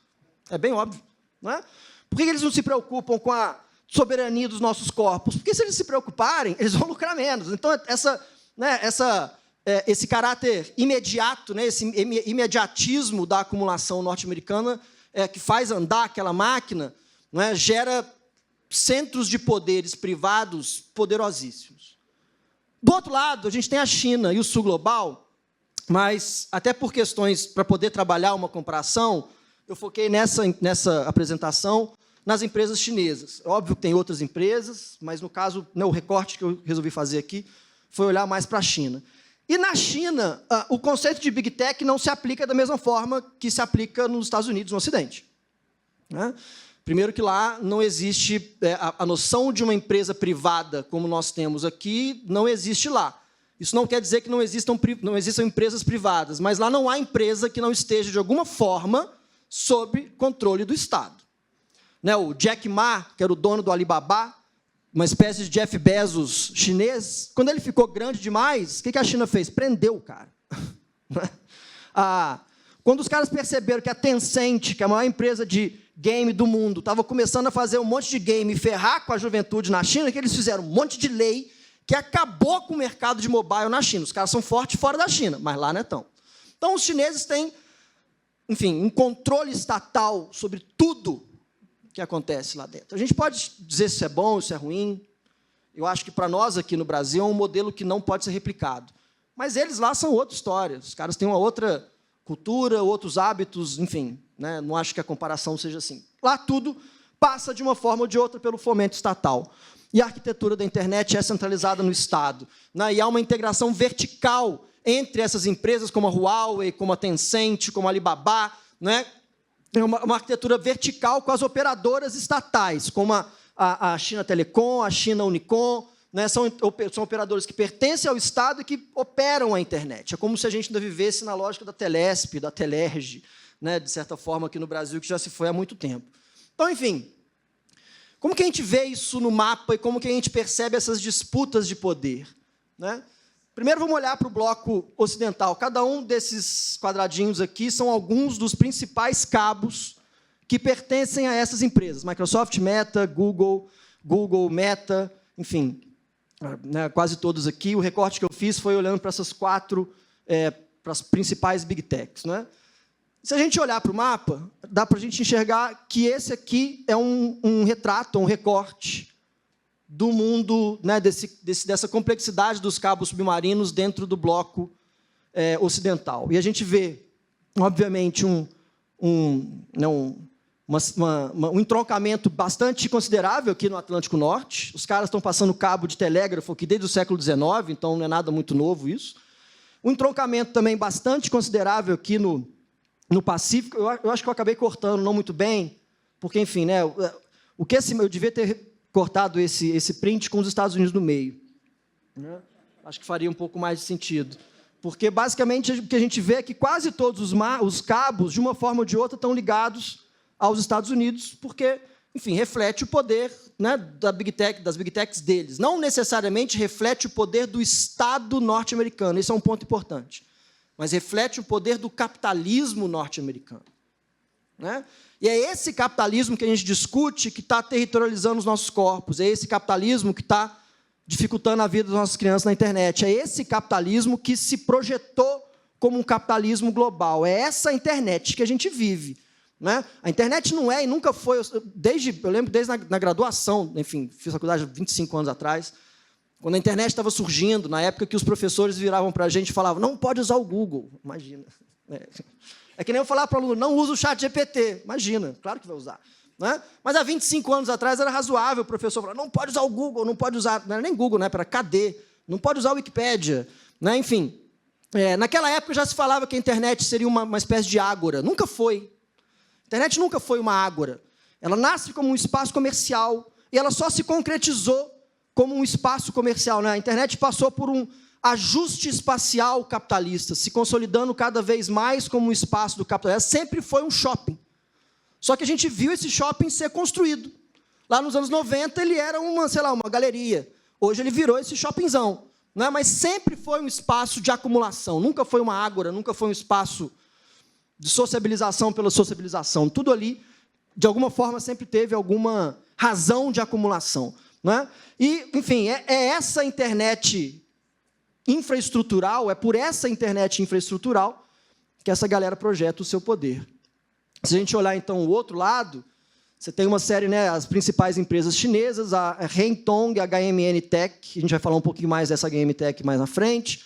É bem óbvio. Não é? Por que eles não se preocupam com a soberania dos nossos corpos? Porque se eles se preocuparem, eles vão lucrar menos. Então, esse caráter imediato, né, esse imediatismo da acumulação norte-americana, que faz andar aquela máquina, né, gera centros de poderes privados poderosíssimos. Do outro lado, a gente tem a China e o sul global, mas, até por questões para poder trabalhar uma comparação, eu foquei nessa apresentação nas empresas chinesas. Óbvio que tem outras empresas, mas, no caso, o recorte que eu resolvi fazer aqui foi olhar mais para a China. E, na China, o conceito de Big Tech não se aplica da mesma forma que se aplica nos Estados Unidos, no Ocidente. Né? Primeiro que lá não existe a noção de uma empresa privada, como nós temos aqui, não existe lá. Isso não quer dizer que não existam empresas privadas, mas lá não há empresa que não esteja, de alguma forma, sob controle do Estado. Né, o Jack Ma, que era o dono do Alibaba, uma espécie de Jeff Bezos chinês, quando ele ficou grande demais, o que a China fez? Prendeu o cara. Quando os caras perceberam que a Tencent, que é a maior empresa de game do mundo, estava começando a fazer um monte de game e ferrar com a juventude na China, que eles fizeram um monte de lei que acabou com o mercado de mobile na China. Os caras são fortes fora da China, mas lá não é tão. Então, os chineses têm, enfim, um controle estatal sobre tudo que acontece lá dentro. A gente pode dizer se é bom, se é ruim. Eu acho que, para nós aqui no Brasil, é um modelo que não pode ser replicado. Mas eles lá são outra história. Os caras têm uma outra cultura, outros hábitos, enfim. Né? Não acho que a comparação seja assim. Lá tudo passa, de uma forma ou de outra, pelo fomento estatal. E a arquitetura da internet é centralizada no Estado. Né? E há uma integração vertical entre essas empresas, como a Huawei, como a Tencent, como a Alibaba, né? É uma arquitetura vertical com as operadoras estatais, como a China Telecom, a China Unicom, né? São operadores que pertencem ao Estado e que operam a internet. É como se a gente ainda vivesse na lógica da Telesp, da Telerge, né? De certa forma, aqui no Brasil, que já se foi há muito tempo. Então, enfim, como que a gente vê isso no mapa e como que a gente percebe essas disputas de poder? Né? Primeiro, vamos olhar para o bloco ocidental. Cada um desses quadradinhos aqui são alguns dos principais cabos que pertencem a essas empresas. Microsoft, Meta, Google, Meta, enfim, né, quase todos aqui. O recorte que eu fiz foi olhando para essas quatro, para as principais Big Techs. Né? Se a gente olhar para o mapa, dá para a gente enxergar que esse aqui é um retrato, um recorte do mundo, né, dessa complexidade dos cabos submarinos dentro do bloco ocidental. E a gente vê, obviamente, um entroncamento bastante considerável aqui no Atlântico Norte. Os caras estão passando cabo de telégrafo aqui desde o século XIX, então não é nada muito novo isso. Um entroncamento também bastante considerável aqui no Pacífico. Eu acho que eu acabei cortando não muito bem, porque, enfim, né, eu devia ter cortado esse print com os Estados Unidos no meio. Né? Acho que faria um pouco mais de sentido. Porque, basicamente, o que a gente vê é que quase todos os cabos, de uma forma ou de outra, estão ligados aos Estados Unidos, porque, enfim, reflete o poder, né, das Big Techs deles. Não necessariamente reflete o poder do Estado norte-americano, esse é um ponto importante, mas reflete o poder do capitalismo norte-americano. Né? E é esse capitalismo que a gente discute que está territorializando os nossos corpos, é esse capitalismo que está dificultando a vida das nossas crianças na internet, é esse capitalismo que se projetou como um capitalismo global, é essa internet que a gente vive. Né? A internet não é e nunca foi, eu lembro desde na graduação, enfim, fiz faculdade há 25 anos atrás, quando a internet estava surgindo, na época que os professores viravam para a gente e falavam, não pode usar o Google, imagina. É que nem eu falar para o aluno, não usa o chat GPT. Imagina, claro que vai usar. Né? Mas há 25 anos atrás era razoável o professor falar, não pode usar o Google, não pode usar, não era nem Google, né? Era KD, não pode usar a Wikipédia. Né? Enfim, naquela época já se falava que a internet seria uma espécie de ágora. Nunca foi. A internet nunca foi uma ágora. Ela nasce como um espaço comercial e ela só se concretizou como um espaço comercial. Né? A internet passou por um ajuste espacial capitalista, se consolidando cada vez mais como um espaço do capitalismo. Sempre foi um shopping. Só que a gente viu esse shopping ser construído. Lá nos anos 90, ele era uma galeria. Hoje ele virou esse shoppingzão. Né? Mas sempre foi um espaço de acumulação. Nunca foi uma ágora, nunca foi um espaço de sociabilização pela sociabilização. Tudo ali, de alguma forma, sempre teve alguma razão de acumulação. Né? E, enfim, é essa internet infraestrutural, é por essa internet infraestrutural que essa galera projeta o seu poder. Se a gente olhar, então, o outro lado, você tem uma série, né, as principais empresas chinesas, a Hengtong, a HMN Tech, a gente vai falar um pouquinho mais dessa HMN Tech mais na frente,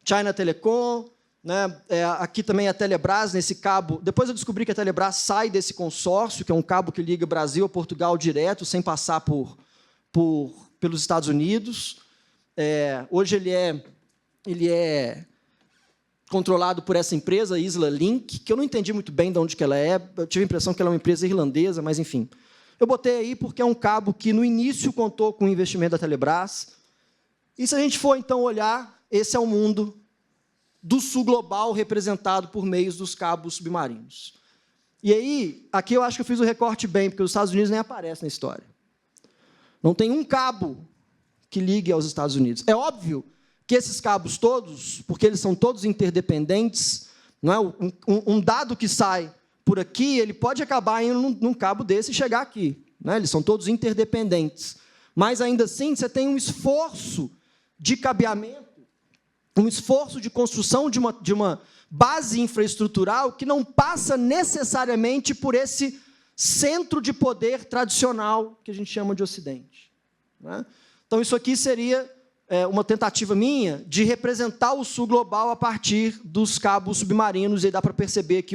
China Telecom, né, aqui também a Telebrás, nesse cabo. Depois eu descobri que a Telebrás sai desse consórcio, que é um cabo que liga Brasil a Portugal direto, sem passar pelos Estados Unidos. Hoje ele é controlado por essa empresa, Isla Link, que eu não entendi muito bem de onde que ela é. Eu tive a impressão que ela é uma empresa irlandesa, mas, enfim. Eu botei aí porque é um cabo que, no início, contou com o investimento da Telebrás. E, se a gente for, então, olhar, esse é o mundo do sul global representado por meios dos cabos submarinos. E aí, aqui eu acho que eu fiz o recorte bem, porque os Estados Unidos nem aparecem na história. Não tem um cabo que ligue aos Estados Unidos. É óbvio que esses cabos todos, porque eles são todos interdependentes, não é? Um dado que sai por aqui, ele pode acabar indo num cabo desse e chegar aqui. Né? Eles são todos interdependentes. Mas, ainda assim, você tem um esforço de cabeamento, um esforço de construção de uma base infraestrutural que não passa necessariamente por esse centro de poder tradicional que a gente chama de Ocidente. Né? Então, isso aqui seria uma tentativa minha de representar o sul global a partir dos cabos submarinos, e aí dá para perceber que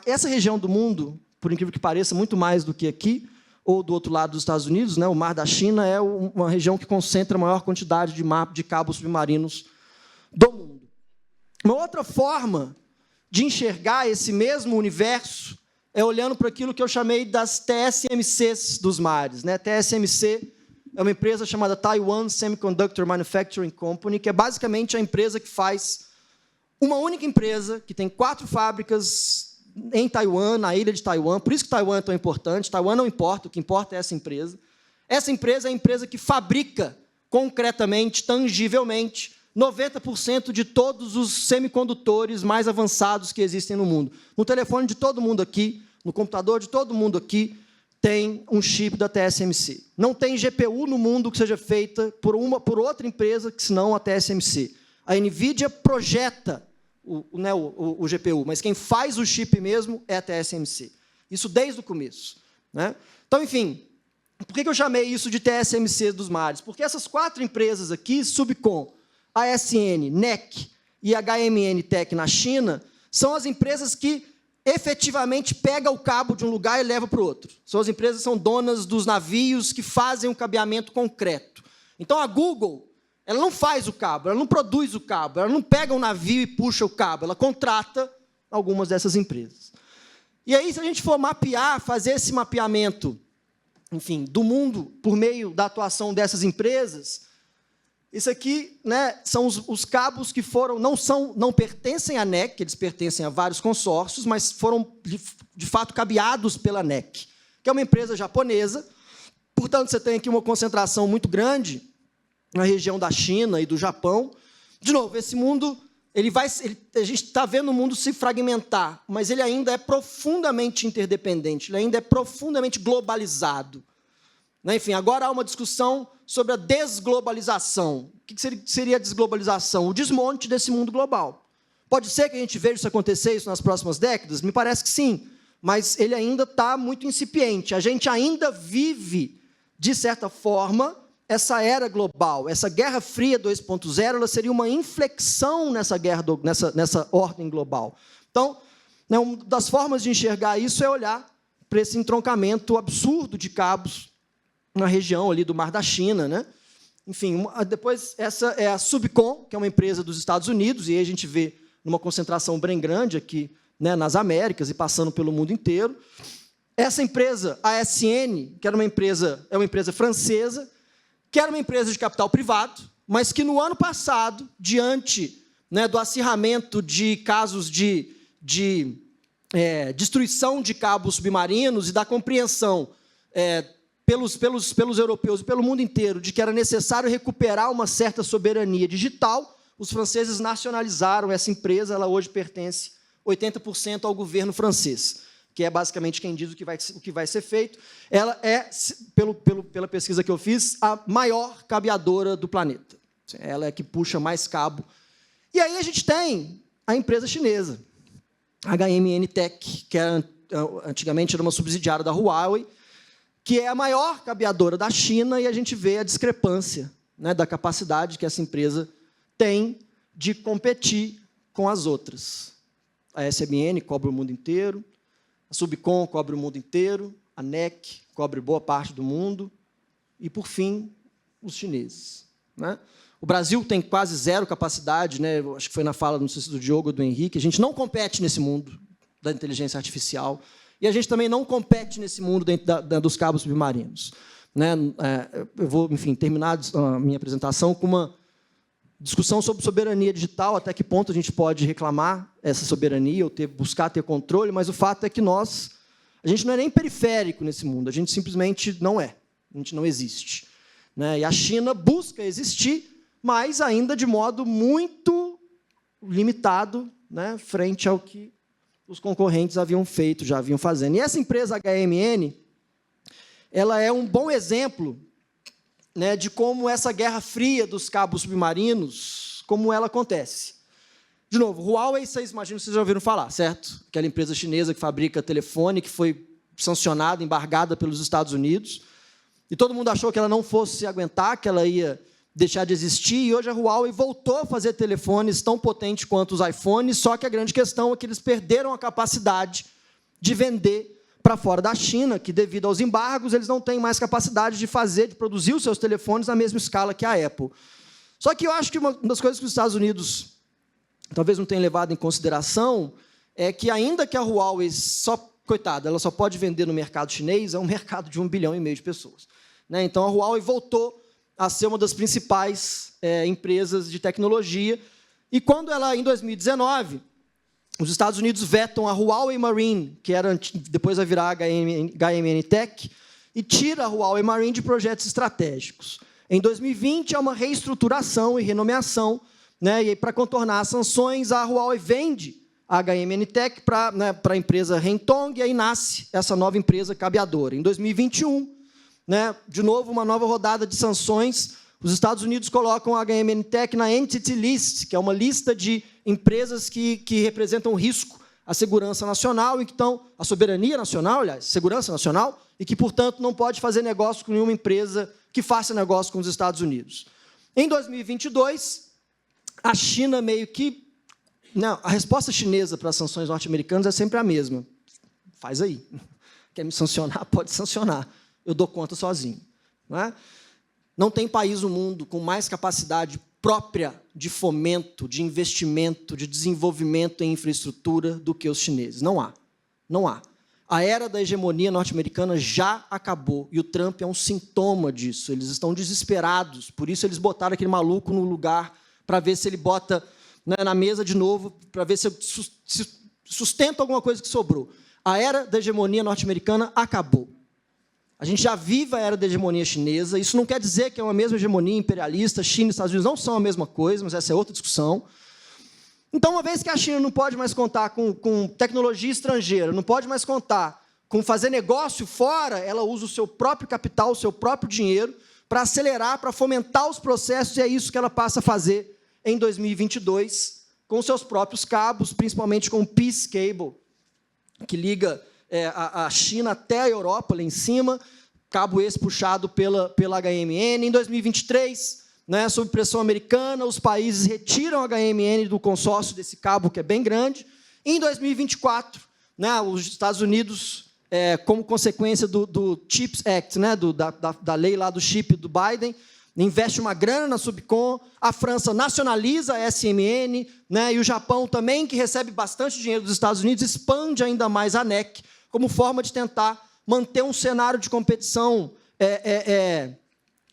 essa região do mundo, por incrível que pareça, muito mais do que aqui, ou do outro lado dos Estados Unidos, né, o Mar da China é uma região que concentra a maior quantidade de cabos submarinos do mundo. Uma outra forma de enxergar esse mesmo universo é olhando para aquilo que eu chamei das TSMCs dos mares. Né? TSMC é uma empresa chamada Taiwan Semiconductor Manufacturing Company, que é basicamente a empresa que faz uma única empresa, que tem 4 fábricas em Taiwan, na ilha de Taiwan. Por isso que Taiwan é tão importante. Taiwan não importa, o que importa é essa empresa. Essa empresa é a empresa que fabrica concretamente, tangivelmente, 90% de todos os semicondutores mais avançados que existem no mundo. No telefone de todo mundo aqui, no computador de todo mundo aqui, tem um chip da TSMC. Não tem GPU no mundo que seja feita por outra empresa, que senão a TSMC. A NVIDIA projeta o GPU, mas quem faz o chip mesmo é a TSMC. Isso desde o começo. Né? Então, enfim, por que eu chamei isso de TSMC dos mares? Porque essas 4 empresas aqui, Subcom, ASN, NEC e HMN Tech na China, são as empresas que efetivamente pegam o cabo de um lugar e levam para o outro. São as empresas que são donas dos navios que fazem um cabeamento concreto. Então, a Google, ela não faz o cabo, ela não produz o cabo, ela não pega um navio e puxa o cabo, ela contrata algumas dessas empresas. E aí, se a gente for mapear, fazer esse mapeamento, enfim, do mundo por meio da atuação dessas empresas, isso aqui, né, são os cabos que não pertencem à NEC, eles pertencem a vários consórcios, mas foram, de fato, cabeados pela NEC, que é uma empresa japonesa. Portanto, você tem aqui uma concentração muito grande na região da China e do Japão. De novo, esse mundo, a gente está vendo o mundo se fragmentar, mas ele ainda é profundamente interdependente, ele ainda é profundamente globalizado. Enfim, agora há uma discussão sobre a desglobalização. O que seria a desglobalização? O desmonte desse mundo global. Pode ser que a gente veja isso acontecer nas próximas décadas? Me parece que sim, mas ele ainda está muito incipiente. A gente ainda vive, de certa forma, essa era global. Essa Guerra Fria 2.0 ela seria uma inflexão nessa ordem global. Então, uma das formas de enxergar isso é olhar para esse entroncamento absurdo de cabos na região ali do Mar da China. Né? Enfim, depois, essa é a Subcom, que é uma empresa dos Estados Unidos, e aí a gente vê numa concentração bem grande aqui, né, nas Américas e passando pelo mundo inteiro. Essa empresa, a ASN, que é uma empresa francesa, que era uma empresa de capital privado, mas que, no ano passado, diante, né, do acirramento de casos de destruição de cabos submarinos e da compreensão pelos europeus e pelo mundo inteiro de que era necessário recuperar uma certa soberania digital, os franceses nacionalizaram essa empresa. Ela hoje pertence 80% ao governo francês, que é basicamente quem diz o que vai ser feito. Ela é, pela pesquisa que eu fiz, a maior cabeadora do planeta. Ela é a que puxa mais cabo. E aí a gente tem a empresa chinesa, a HMN Tech, que antigamente era uma subsidiária da Huawei, que é a maior cabeadora da China, e a gente vê a discrepância, né, da capacidade que essa empresa tem de competir com as outras. A SMN cobre o mundo inteiro, a Subcom cobre o mundo inteiro, a NEC cobre boa parte do mundo, e, por fim, os chineses, né? O Brasil tem quase zero capacidade, né? Acho que foi na fala, não sei se do Diogo ou do Henrique, a gente não compete nesse mundo da inteligência artificial, e a gente também não compete nesse mundo dentro dos cabos submarinos, né? Eu vou, enfim, terminar a minha apresentação com uma discussão sobre soberania digital, até que ponto a gente pode reclamar essa soberania ou buscar ter controle, mas o fato é que a gente não é nem periférico nesse mundo, a gente simplesmente não é, a gente não existe, né? E a China busca existir, mas ainda de modo muito limitado, né, frente ao que os concorrentes haviam feito, já haviam fazendo. E essa empresa HMN, ela é um bom exemplo, né, de como essa guerra fria dos cabos submarinos, como ela acontece. De novo, Huawei, vocês imaginam, vocês já ouviram falar, certo? Aquela empresa chinesa que fabrica telefone, que foi sancionada, embargada pelos Estados Unidos, e todo mundo achou que ela não fosse aguentar, que ela ia deixar de existir, e hoje a Huawei voltou a fazer telefones tão potentes quanto os iPhones, só que a grande questão é que eles perderam a capacidade de vender para fora da China, que, devido aos embargos, eles não têm mais capacidade de produzir os seus telefones na mesma escala que a Apple. Só que eu acho que uma das coisas que os Estados Unidos talvez não tenham levado em consideração é que, ainda que a Huawei, coitada, ela só pode vender no mercado chinês, é um mercado de 1,5 bilhão de pessoas, né? Então, a Huawei voltou a ser uma das principais empresas de tecnologia. E quando ela, em 2019, os Estados Unidos vetam a Huawei Marine, que depois vai virar a HMN Tech, e tira a Huawei Marine de projetos estratégicos. Em 2020, há uma reestruturação e renomeação, né, e para contornar as sanções, a Huawei vende a HMN Tech para a empresa Hengtong, e aí nasce essa nova empresa cabeadora. Em 2021, né, de novo, uma nova rodada de sanções. Os Estados Unidos colocam a HMN Tech na Entity List, que é uma lista de empresas que representam risco à segurança nacional, e que estão à soberania nacional, aliás, segurança nacional, e que, portanto, não pode fazer negócio com nenhuma empresa que faça negócio com os Estados Unidos. Em 2022, a China meio que... Não, a resposta chinesa para as sanções norte-americanas é sempre a mesma. Faz aí. Quer me sancionar? Pode sancionar. Eu dou conta sozinho. Não é? Não tem país no mundo com mais capacidade própria de fomento, de investimento, de desenvolvimento em infraestrutura do que os chineses. Não há. Não há. A era da hegemonia norte-americana já acabou, e o Trump é um sintoma disso. Eles estão desesperados, por isso eles botaram aquele maluco no lugar para ver se ele bota, né, na mesa de novo, para ver se sustenta alguma coisa que sobrou. A era da hegemonia norte-americana acabou. A gente já vive a era da hegemonia chinesa. Isso não quer dizer que é uma mesma hegemonia imperialista. China e Estados Unidos não são a mesma coisa, mas essa é outra discussão. Então, uma vez que a China não pode mais contar com tecnologia estrangeira, não pode mais contar com fazer negócio fora, ela usa o seu próprio capital, o seu próprio dinheiro, para acelerar, para fomentar os processos, e é isso que ela passa a fazer em 2022, com seus próprios cabos, principalmente com o Peace Cable, que liga a China até a Europa, lá em cima, cabo esse puxado pela HMN. Em 2023, né, sob pressão americana, os países retiram a HMN do consórcio desse cabo, que é bem grande. Em 2024, né, os Estados Unidos, como consequência do CHIPS Act, né, da lei lá do chip do Biden, investe uma grana na Subcom, a França nacionaliza a SMN, né, e o Japão também, que recebe bastante dinheiro dos Estados Unidos, expande ainda mais a NEC, como forma de tentar manter um cenário de competição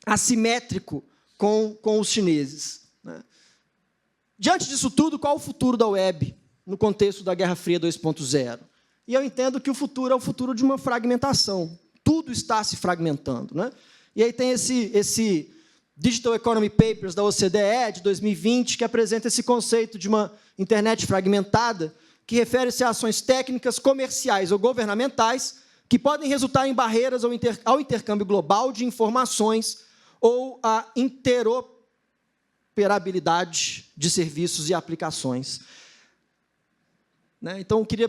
assimétrico com os chineses, né? Diante disso tudo, qual o futuro da web no contexto da Guerra Fria 2.0? E eu entendo que o futuro é o futuro de uma fragmentação. tudo está se fragmentando, né? E aí tem esse Digital Economy Papers da OCDE, de 2020, que apresenta esse conceito de uma internet fragmentada, que refere-se a ações técnicas, comerciais ou governamentais que podem resultar em barreiras ao intercâmbio global de informações ou à interoperabilidade de serviços e aplicações. Né? Então, eu queria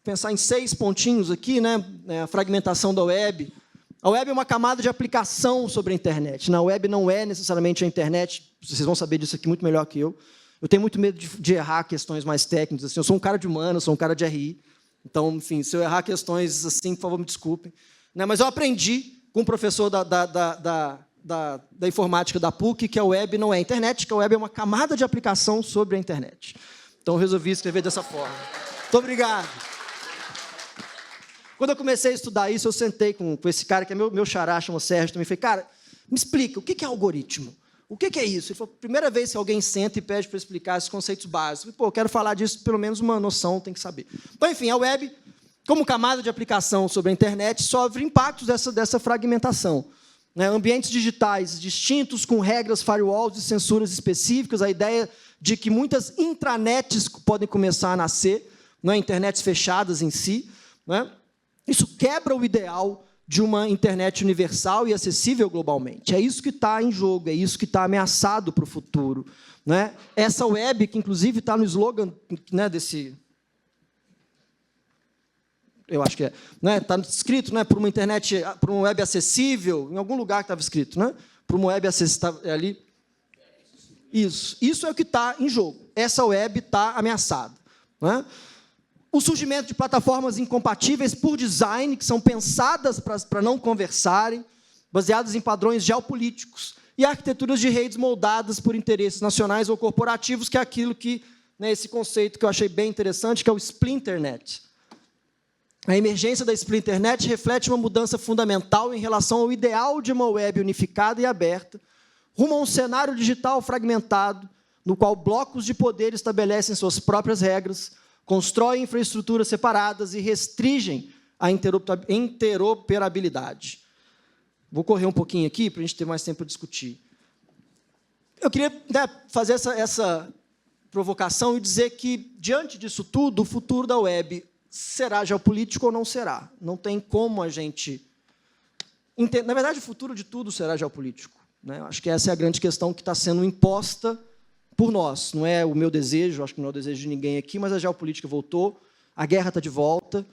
pensar em 6 pontinhos aqui, né? A fragmentação da web. A web é uma camada de aplicação sobre a internet. A web não é necessariamente a internet, vocês vão saber disso aqui muito melhor que eu. Eu tenho muito medo de errar questões mais técnicas. Assim, eu sou um cara de humanas, sou um cara de RI. Então, enfim, se eu errar questões assim, por favor, me desculpem. Né? Mas eu aprendi com um professor da informática da PUC que a web não é a internet, que a web é uma camada de aplicação sobre a internet. Então, eu resolvi escrever dessa forma. Muito obrigado. Quando eu comecei a estudar isso, eu sentei com esse cara, que é meu xará, chama Sérgio, também falei, cara, me explica, o que é algoritmo? O que é isso? Ele falou, primeira vez que alguém senta e pede para explicar esses conceitos básicos. Pô, eu quero falar disso, pelo menos uma noção, tem que saber. Então, enfim, a web, como camada de aplicação sobre a internet, sofre impactos dessa fragmentação. Né? Ambientes digitais distintos, com regras, firewalls e censuras específicas, a ideia de que muitas intranets podem começar a nascer, né? Internets fechadas em si. Né? Isso quebra o ideal de uma internet universal e acessível globalmente. É isso que está em jogo, é isso que está ameaçado para o futuro. Né? Essa web, que inclusive está no slogan, né, desse... Eu acho que é. Né? Está escrito, né, para uma internet, para uma web acessível, em algum lugar que estava escrito, né? Para uma web acessível, ali. Isso é o que está em jogo. Essa web está ameaçada. Né? O surgimento de plataformas incompatíveis por design, que são pensadas para não conversarem, baseadas em padrões geopolíticos, e arquiteturas de redes moldadas por interesses nacionais ou corporativos, que é aquilo que, né, esse conceito que eu achei bem interessante, que é o Splinternet. A emergência da Splinternet reflete uma mudança fundamental em relação ao ideal de uma web unificada e aberta, rumo a um cenário digital fragmentado, no qual blocos de poder estabelecem suas próprias regras, constroem infraestruturas separadas e restringem a interoperabilidade. Vou correr um pouquinho aqui para a gente ter mais tempo para discutir. Eu queria, né, fazer essa provocação e dizer que, diante disso tudo, o futuro da web será geopolítico ou não será. Não tem como a gente... Na verdade, o futuro de tudo será geopolítico. Né? Acho que essa é a grande questão que está sendo imposta por nós. Não é o meu desejo, acho que não é o desejo de ninguém aqui, mas a geopolítica voltou, a guerra está de volta.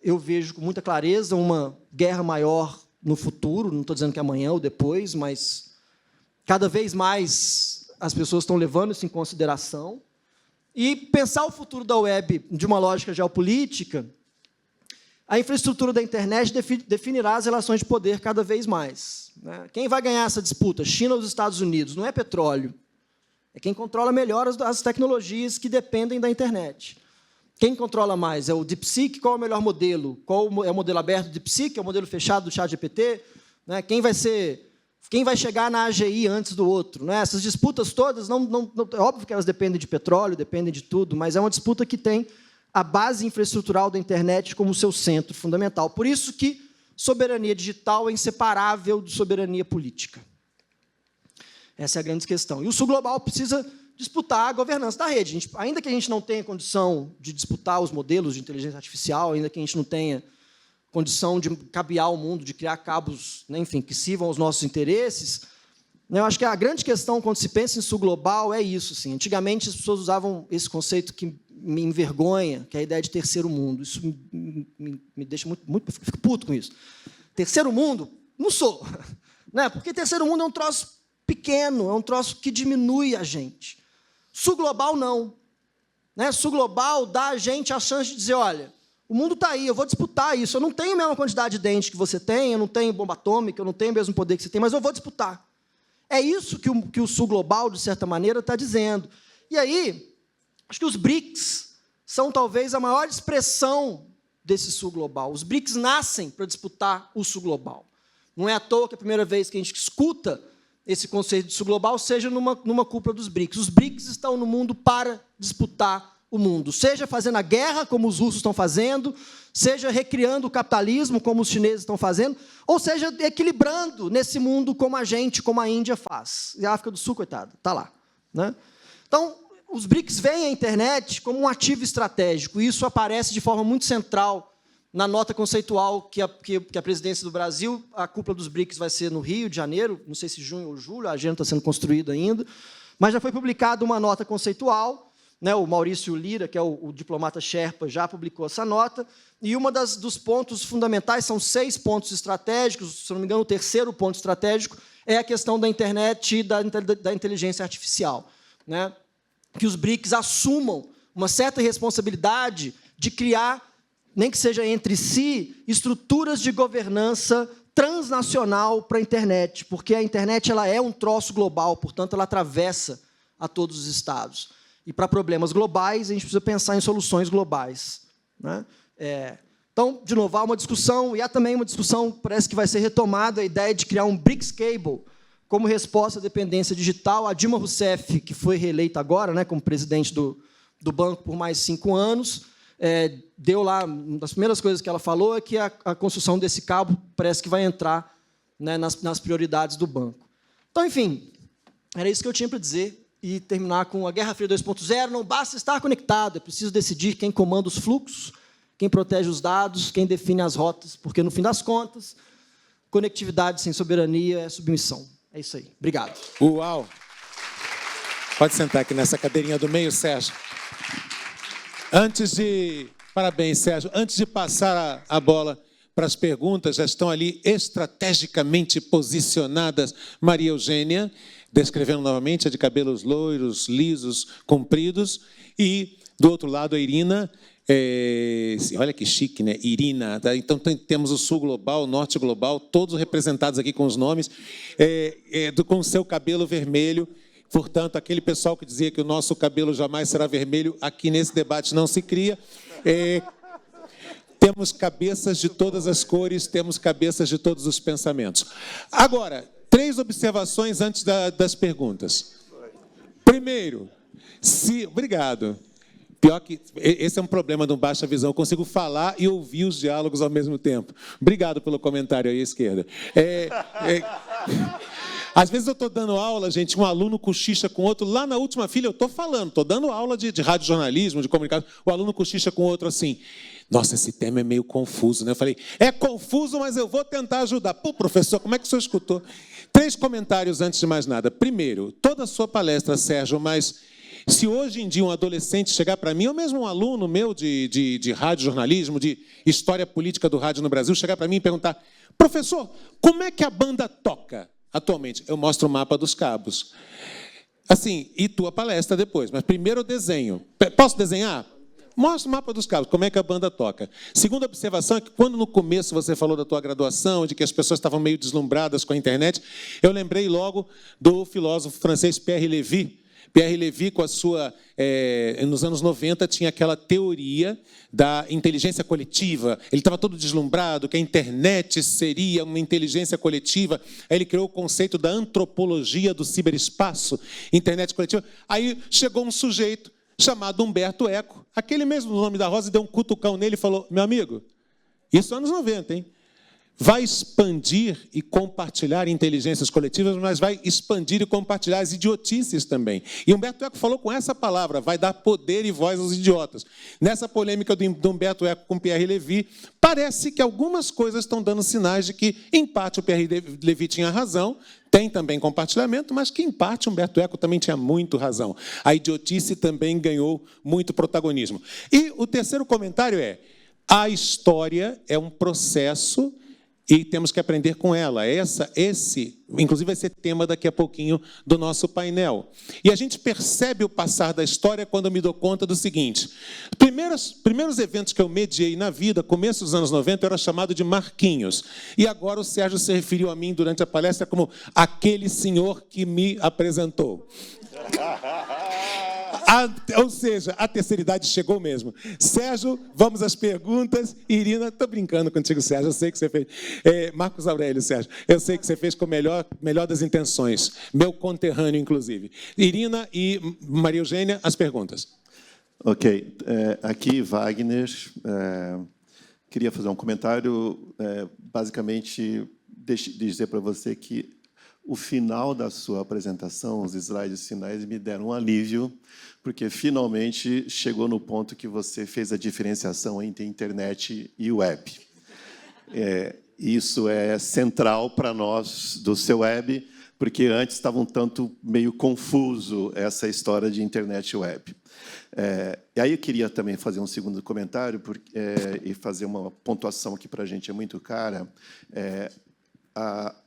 Eu vejo com muita clareza uma guerra maior no futuro, não estou dizendo que é amanhã ou depois, mas cada vez mais as pessoas estão levando isso em consideração. E pensar o futuro da web de uma lógica geopolítica, a infraestrutura da internet definirá as relações de poder cada vez mais. Né? Quem vai ganhar essa disputa? China ou os Estados Unidos? Não é petróleo. É quem controla melhor as tecnologias que dependem da internet. Quem controla mais? É o DeepSeek? Qual é o melhor modelo? Qual é o modelo aberto do DeepSeek? É o modelo fechado do ChatGPT? Né? Quem vai chegar na AGI antes do outro? Né? Essas disputas todas, é óbvio que elas dependem de petróleo, dependem de tudo, mas é uma disputa que tem a base infraestrutural da internet como seu centro fundamental. Por isso que soberania digital é inseparável de soberania política. Essa é a grande questão. E o Sul Global precisa disputar a governança da rede. Ainda que a gente não tenha condição de disputar os modelos de inteligência artificial, ainda que a gente não tenha condição de cabear o mundo, de criar cabos, né, enfim, que sirvam aos nossos interesses, né, eu acho que a grande questão, quando se pensa em Sul Global, é isso. Assim. Antigamente, as pessoas usavam esse conceito que me envergonha, que é a ideia de terceiro mundo. Isso me deixa muito... Fico puto com isso. Terceiro mundo? Não sou. Né? Porque terceiro mundo é um troço pequeno, é um troço que diminui a gente. Sul Global, não. Né? Sul Global dá a gente a chance de dizer, olha, o mundo está aí, eu vou disputar isso. Eu não tenho a mesma quantidade de dentes que você tem, eu não tenho bomba atômica, eu não tenho o mesmo poder que você tem, mas eu vou disputar. É isso que o Sul Global, de certa maneira, está dizendo. E aí, acho que os BRICS são talvez a maior expressão desse Sul Global. Os BRICS nascem para disputar o Sul Global. Não é à toa que a primeira vez que a gente escuta esse conceito de Sul Global seja numa cúpula dos BRICS. Os BRICS estão no mundo para disputar o mundo, seja fazendo a guerra, como os russos estão fazendo, seja recriando o capitalismo, como os chineses estão fazendo, ou seja, equilibrando nesse mundo como a gente, como a Índia faz. E a África do Sul, coitada, está lá. Né? Então, os BRICS veem a internet como um ativo estratégico, e isso aparece de forma muito central na nota conceitual que a presidência do Brasil, a cúpula dos BRICS vai ser no Rio de Janeiro, não sei se junho ou julho, a agenda está sendo construída ainda, mas já foi publicada uma nota conceitual, né, o Maurício Lira, que é o diplomata Sherpa, já publicou essa nota, e dos pontos fundamentais, são 6 pontos estratégicos, se não me engano, o terceiro ponto estratégico é a questão da internet e da inteligência artificial. Né, que os BRICS assumam uma certa responsabilidade de criar, nem que seja entre si, estruturas de governança transnacional para a internet, porque a internet ela é um troço global, portanto, ela atravessa a todos os estados. E, para problemas globais, a gente precisa pensar em soluções globais. Né? Então, de novo, há uma discussão, e há também uma discussão, parece que vai ser retomada, a ideia de criar um BRICS Cable como resposta à dependência digital. A Dilma Rousseff, que foi reeleita agora, né, como presidente do banco por mais 5 anos, deu lá, uma das primeiras coisas que ela falou é que a construção desse cabo parece que vai entrar, né, nas prioridades do banco. Então, enfim, era isso que eu tinha para dizer. E terminar com a Guerra Fria 2.0, não basta estar conectado, é preciso decidir quem comanda os fluxos, quem protege os dados, quem define as rotas, porque, no fim das contas, conectividade sem soberania é submissão. É isso aí. Obrigado. Uau! Pode sentar aqui nessa cadeirinha do meio, Sérgio. Parabéns, Sérgio. Antes de passar a bola para as perguntas, já estão ali estrategicamente posicionadas Maria Eugênia, descrevendo novamente, a de cabelos loiros, lisos, compridos, e, do outro lado, a Irina. Olha que chique, né? Irina. Tá? Então, temos o Sul Global, o Norte Global, todos representados aqui com os nomes, com o seu cabelo vermelho. Portanto, aquele pessoal que dizia que o nosso cabelo jamais será vermelho, aqui nesse debate não se cria. Temos cabeças de todas as cores, temos cabeças de todos os pensamentos. Agora, 3 observações antes das perguntas. Primeiro, obrigado. Pior que esse é um problema de um baixa visão. Eu consigo falar e ouvir os diálogos ao mesmo tempo. Obrigado pelo comentário aí à esquerda. Às vezes eu estou dando aula, gente, um aluno cochicha com outro. Lá na última fila eu estou falando, estou dando aula de radiojornalismo, de comunicação. O aluno cochicha com o outro assim. Nossa, esse tema é meio confuso, né? Eu falei, é confuso, mas eu vou tentar ajudar. Pô, professor, como é que o senhor escutou? 3 comentários antes de mais nada. Primeiro, toda a sua palestra, Sérgio, mas se hoje em dia um adolescente chegar para mim, ou mesmo um aluno meu de radiojornalismo, de história política do rádio no Brasil, chegar para mim e perguntar, professor, como é que a banda toca atualmente? Eu mostro o mapa dos cabos. Assim, e tua palestra depois, mas primeiro eu desenho. Posso desenhar? Mostra o mapa dos cabos, como é que a banda toca. Segunda observação é que quando no começo você falou da tua graduação, de que as pessoas estavam meio deslumbradas com a internet, eu lembrei logo do filósofo francês Pierre Lévy. Pierre Lévy, com a sua, nos anos 90, tinha aquela teoria da inteligência coletiva. Ele estava todo deslumbrado, que a internet seria uma inteligência coletiva. Aí ele criou o conceito da antropologia do ciberespaço, internet coletiva. Aí chegou um sujeito chamado Humberto Eco, aquele mesmo nome da Rosa, deu um cutucão nele e falou, meu amigo, isso anos 90, hein? Vai expandir e compartilhar inteligências coletivas, mas vai expandir e compartilhar as idiotices também. E Humberto Eco falou com essa palavra, vai dar poder e voz aos idiotas. Nessa polêmica do Humberto Eco com Pierre Lévy, parece que algumas coisas estão dando sinais de que, em parte, o Pierre Lévy tinha razão, tem também compartilhamento, mas que, em parte, Humberto Eco também tinha muito razão. A idiotice também ganhou muito protagonismo. E o terceiro comentário é, a história é um processo e temos que aprender com ela. Esse, inclusive, vai ser tema daqui a pouquinho do nosso painel. E a gente percebe o passar da história quando eu me dou conta do seguinte. Primeiros eventos que eu mediei na vida, começo dos anos 90, eu era chamado de Marquinhos. E agora o Sérgio se referiu a mim durante a palestra como aquele senhor que me apresentou. Ou seja, a terceira idade chegou mesmo. Sérgio, vamos às perguntas. Irina, estou brincando contigo, Sérgio, eu sei que você fez. Marcos Aurélio, Sérgio, eu sei que você fez com o melhor das intenções. Meu conterrâneo, inclusive. Irina e Maria Eugênia, as perguntas. Ok. Aqui, Wagner, queria fazer um comentário, basicamente, dizer para você que o final da sua apresentação, os slides finais, me deram um alívio, porque finalmente chegou no ponto que você fez a diferenciação entre internet e web. Isso é central para nós do seu web, porque antes estava um tanto meio confuso essa história de internet e web. E aí eu queria também fazer um segundo comentário e fazer uma pontuação que para a gente é muito cara.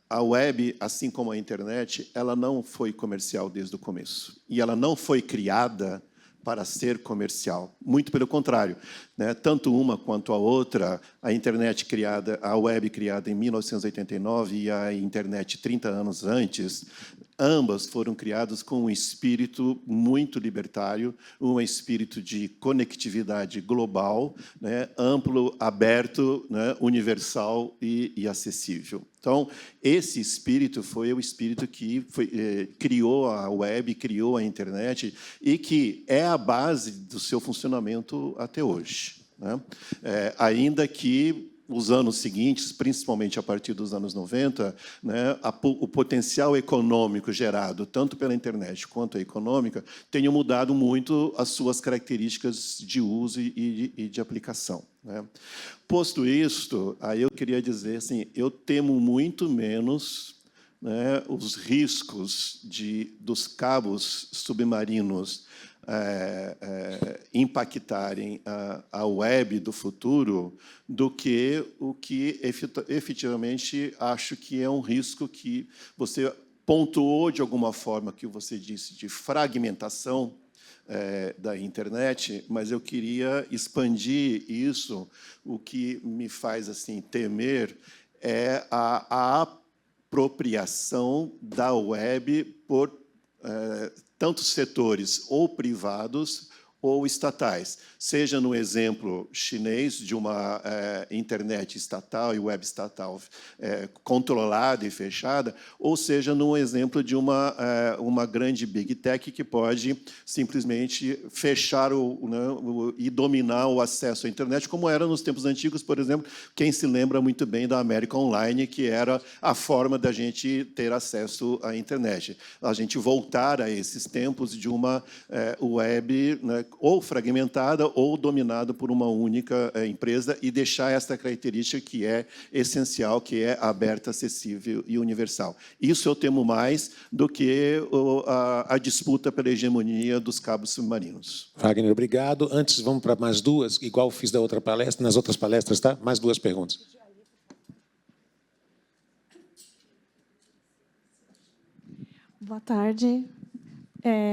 A web, assim como a internet, ela não foi comercial desde o começo. E ela não foi criada para ser comercial. Muito pelo contrário, né? Tanto uma quanto a outra, a web criada em 1989 e a internet 30 anos antes, ambas foram criadas com um espírito muito libertário, um espírito de conectividade global, né? Amplo, aberto, né? Universal e acessível. Então, esse espírito foi o espírito que criou a web, criou a internet, e que é a base do seu funcionamento até hoje, né? Ainda que os anos seguintes, principalmente a partir dos anos 90, né, o potencial econômico gerado, tanto pela internet quanto a econômica, tenha mudado muito as suas características de uso e de aplicação, né? Posto isto, aí eu queria dizer assim, eu temo muito menos, né, os riscos dos cabos submarinos impactarem a web do futuro do que o que efetivamente acho que é um risco que você pontuou de alguma forma, que você disse, de fragmentação da internet, mas eu queria expandir isso. O que me faz assim temer é a apropriação da web por tantos setores ou privados ou estatais, seja no exemplo chinês de uma internet estatal e web estatal controlada e fechada, ou seja no exemplo de uma grande big tech que pode simplesmente fechar e dominar o acesso à internet, como era nos tempos antigos, por exemplo, quem se lembra muito bem da América Online, que era a forma da gente ter acesso à internet. A gente voltar a esses tempos de uma web, né, ou fragmentada ou dominada por uma única empresa, e deixar essa característica que é essencial, que é aberta, acessível e universal. Isso eu temo mais do que a disputa pela hegemonia dos cabos submarinos. Wagner, obrigado. Antes, vamos para mais duas, igual fiz da outra palestra, nas outras palestras, tá? Mais duas perguntas. Boa tarde.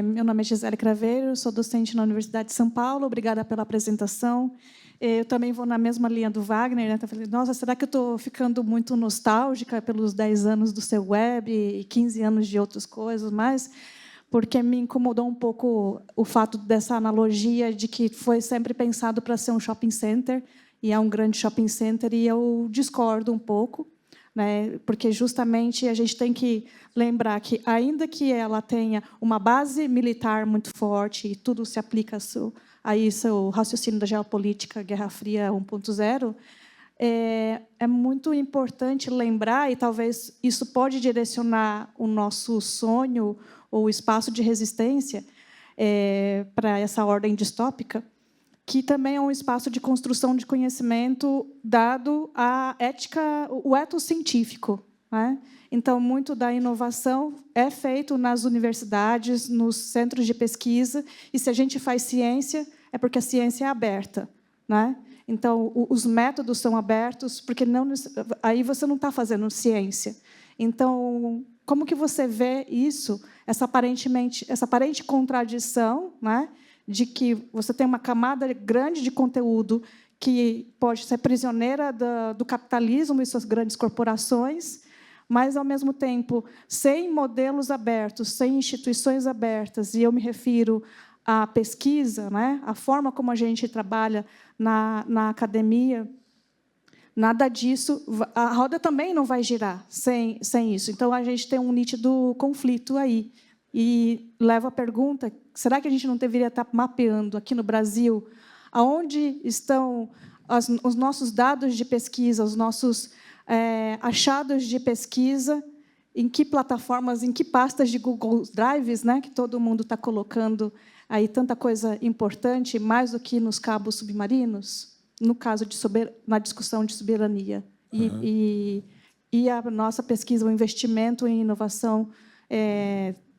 Meu nome é Gisele Craveiro, sou docente na Universidade de São Paulo. Obrigada pela apresentação. Eu também vou na mesma linha do Wagner, né? Tá falando, nossa, será que eu estou ficando muito nostálgica pelos 10 anos do seu web e 15 anos de outras coisas, mas porque me incomodou um pouco o fato dessa analogia de que foi sempre pensado para ser um shopping center, e é um grande shopping center, e eu discordo um pouco, né? Porque justamente a gente tem que lembrar que, ainda que ela tenha uma base militar muito forte, e tudo se aplica a isso, o raciocínio da geopolítica, Guerra Fria 1.0, é muito importante lembrar, e talvez isso pode direcionar o nosso sonho ou o espaço de resistência para essa ordem distópica, que também é um espaço de construção de conhecimento dado à ética, o ethos científico, né? Então, muito da inovação é feito nas universidades, nos centros de pesquisa, e se a gente faz ciência, é porque a ciência é aberta, né? Então, os métodos são abertos, porque aí você não está fazendo ciência. Então, como que você vê isso, essa aparente contradição, né, de que você tem uma camada grande de conteúdo que pode ser prisioneira do capitalismo e suas grandes corporações, mas, ao mesmo tempo, sem modelos abertos, sem instituições abertas, e eu me refiro à pesquisa, né, a forma como a gente trabalha na academia, nada disso, a roda também não vai girar sem isso. Então, a gente tem um nítido conflito aí, E levo a pergunta, será que a gente não deveria estar mapeando aqui no Brasil aonde estão os nossos dados de pesquisa, os nossos achados de pesquisa, em que plataformas, em que pastas de Google Drives, né, que todo mundo está colocando aí tanta coisa importante, mais do que nos cabos submarinos, no caso de na discussão de soberania. E a nossa pesquisa, o investimento em inovação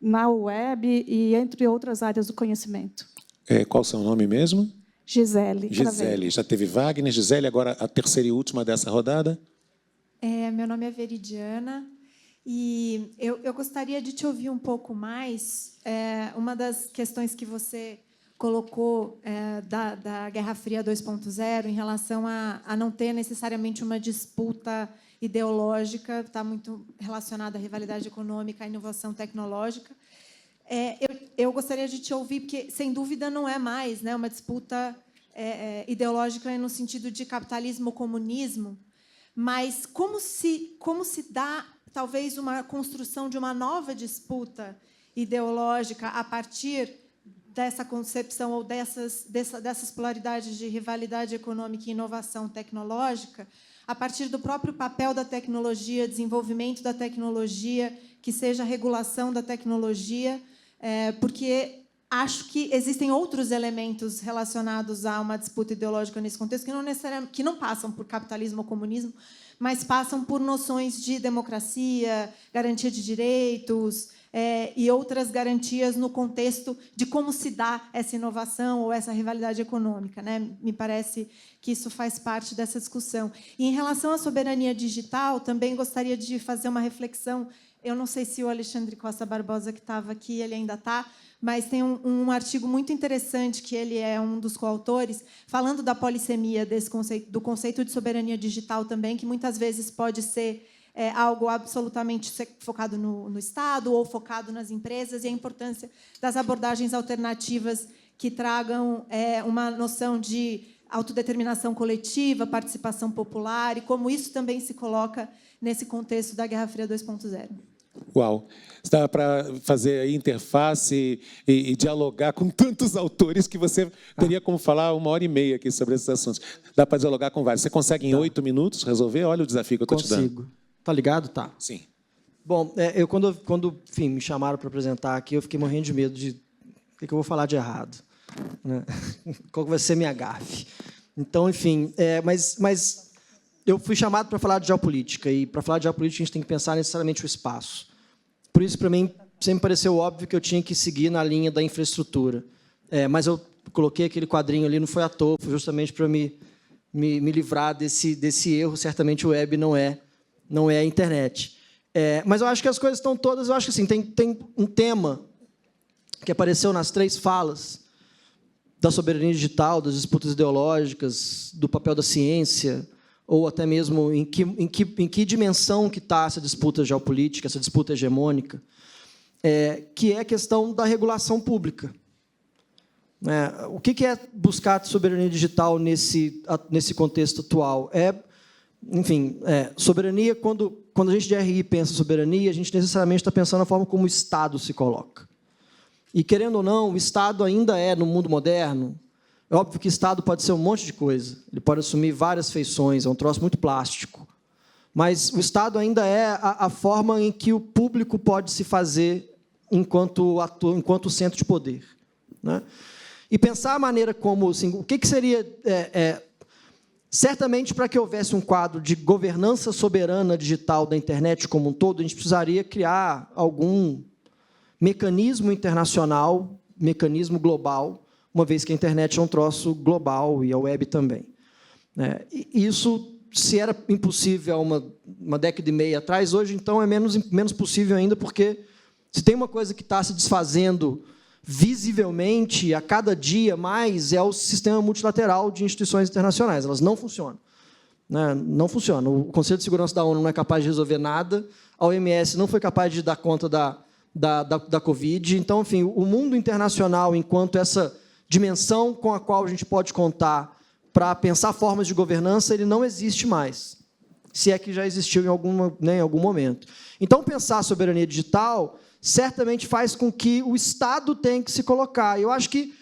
na web e entre outras áreas do conhecimento. Qual o seu nome mesmo? Gisele. Gisele. Já teve Wagner. Gisele, agora a terceira e última dessa rodada. Meu nome é Veridiana e eu gostaria de te ouvir um pouco mais. Uma das questões que você colocou da Guerra Fria 2.0 em relação a não ter necessariamente uma disputa ideológica, está muito relacionada à rivalidade econômica, à inovação tecnológica. Eu gostaria de te ouvir, porque, sem dúvida, não é mais, né, uma disputa ideológica no sentido de capitalismo ou comunismo, mas como se dá, talvez, uma construção de uma nova disputa ideológica a partir dessa concepção ou dessas polaridades de rivalidade econômica e inovação tecnológica, a partir do próprio papel da tecnologia, desenvolvimento da tecnologia, que seja a regulação da tecnologia, porque acho que existem outros elementos relacionados a uma disputa ideológica nesse contexto que não passam por capitalismo ou comunismo, mas passam por noções de democracia, garantia de direitos e outras garantias no contexto de como se dá essa inovação ou essa rivalidade econômica, né? Me parece que isso faz parte dessa discussão. E, em relação à soberania digital, também gostaria de fazer uma reflexão. Eu não sei se o Alexandre Costa Barbosa, que estava aqui, ele ainda está, mas tem um artigo muito interessante, que ele é um dos coautores, falando da polissemia do conceito de soberania digital também, que muitas vezes pode ser algo absolutamente focado no Estado ou focado nas empresas, e a importância das abordagens alternativas que tragam uma noção de autodeterminação coletiva, participação popular, e como isso também se coloca nesse contexto da Guerra Fria 2.0. Uau! Dá para fazer a interface e dialogar com tantos autores que você teria como falar 1h30 aqui sobre esses assuntos. Dá para dialogar com vários. Você consegue em 8 minutos resolver? Olha o desafio que eu estou te dando. Consigo. Tá ligado? Tá. Sim. Bom, eu quando enfim, me chamaram para apresentar aqui, eu fiquei morrendo de medo de o que eu vou falar de errado, né? Qual vai ser minha gafe. Então, enfim, mas eu fui chamado para falar de geopolítica, e para falar de geopolítica a gente tem que pensar necessariamente o espaço. Por isso, para mim, sempre pareceu óbvio que eu tinha que seguir na linha da infraestrutura. Mas eu coloquei aquele quadrinho ali, não foi à toa, foi justamente para me livrar desse erro. Certamente o web não é a internet. Mas eu acho que as coisas estão todas... Eu acho que assim, tem um tema que apareceu nas 3 falas da soberania digital, das disputas ideológicas, do papel da ciência, ou até mesmo em que dimensão que está essa disputa geopolítica, essa disputa hegemônica, que é a questão da regulação pública. O que é buscar soberania digital nesse contexto atual? Enfim, soberania, quando a gente de RI pensa em soberania, a gente necessariamente está pensando na forma como o Estado se coloca. E, querendo ou não, o Estado ainda no mundo moderno. É óbvio que o Estado pode ser um monte de coisa, ele pode assumir várias feições, é um troço muito plástico. Mas o Estado ainda é a forma em que o público pode se fazer enquanto centro de poder, né? E pensar a maneira como... Assim, o que seria... certamente, para que houvesse um quadro de governança soberana digital da internet como um todo, a gente precisaria criar algum mecanismo internacional, mecanismo global, uma vez que a internet é um troço global e a web também. E isso, se era impossível há uma década e meia atrás, hoje, então, é menos possível ainda, porque se tem uma coisa que está se desfazendo visivelmente a cada dia mais, é o sistema multilateral de instituições internacionais. Elas não funcionam. Não funcionam. O Conselho de Segurança da ONU não é capaz de resolver nada, a OMS não foi capaz de dar conta da Covid. Então, enfim, o mundo internacional, enquanto essa dimensão com a qual a gente pode contar para pensar formas de governança, ele não existe mais, se é que já existiu em algum momento. Então, pensar a soberania digital certamente faz com que o Estado tenha que se colocar. Eu acho que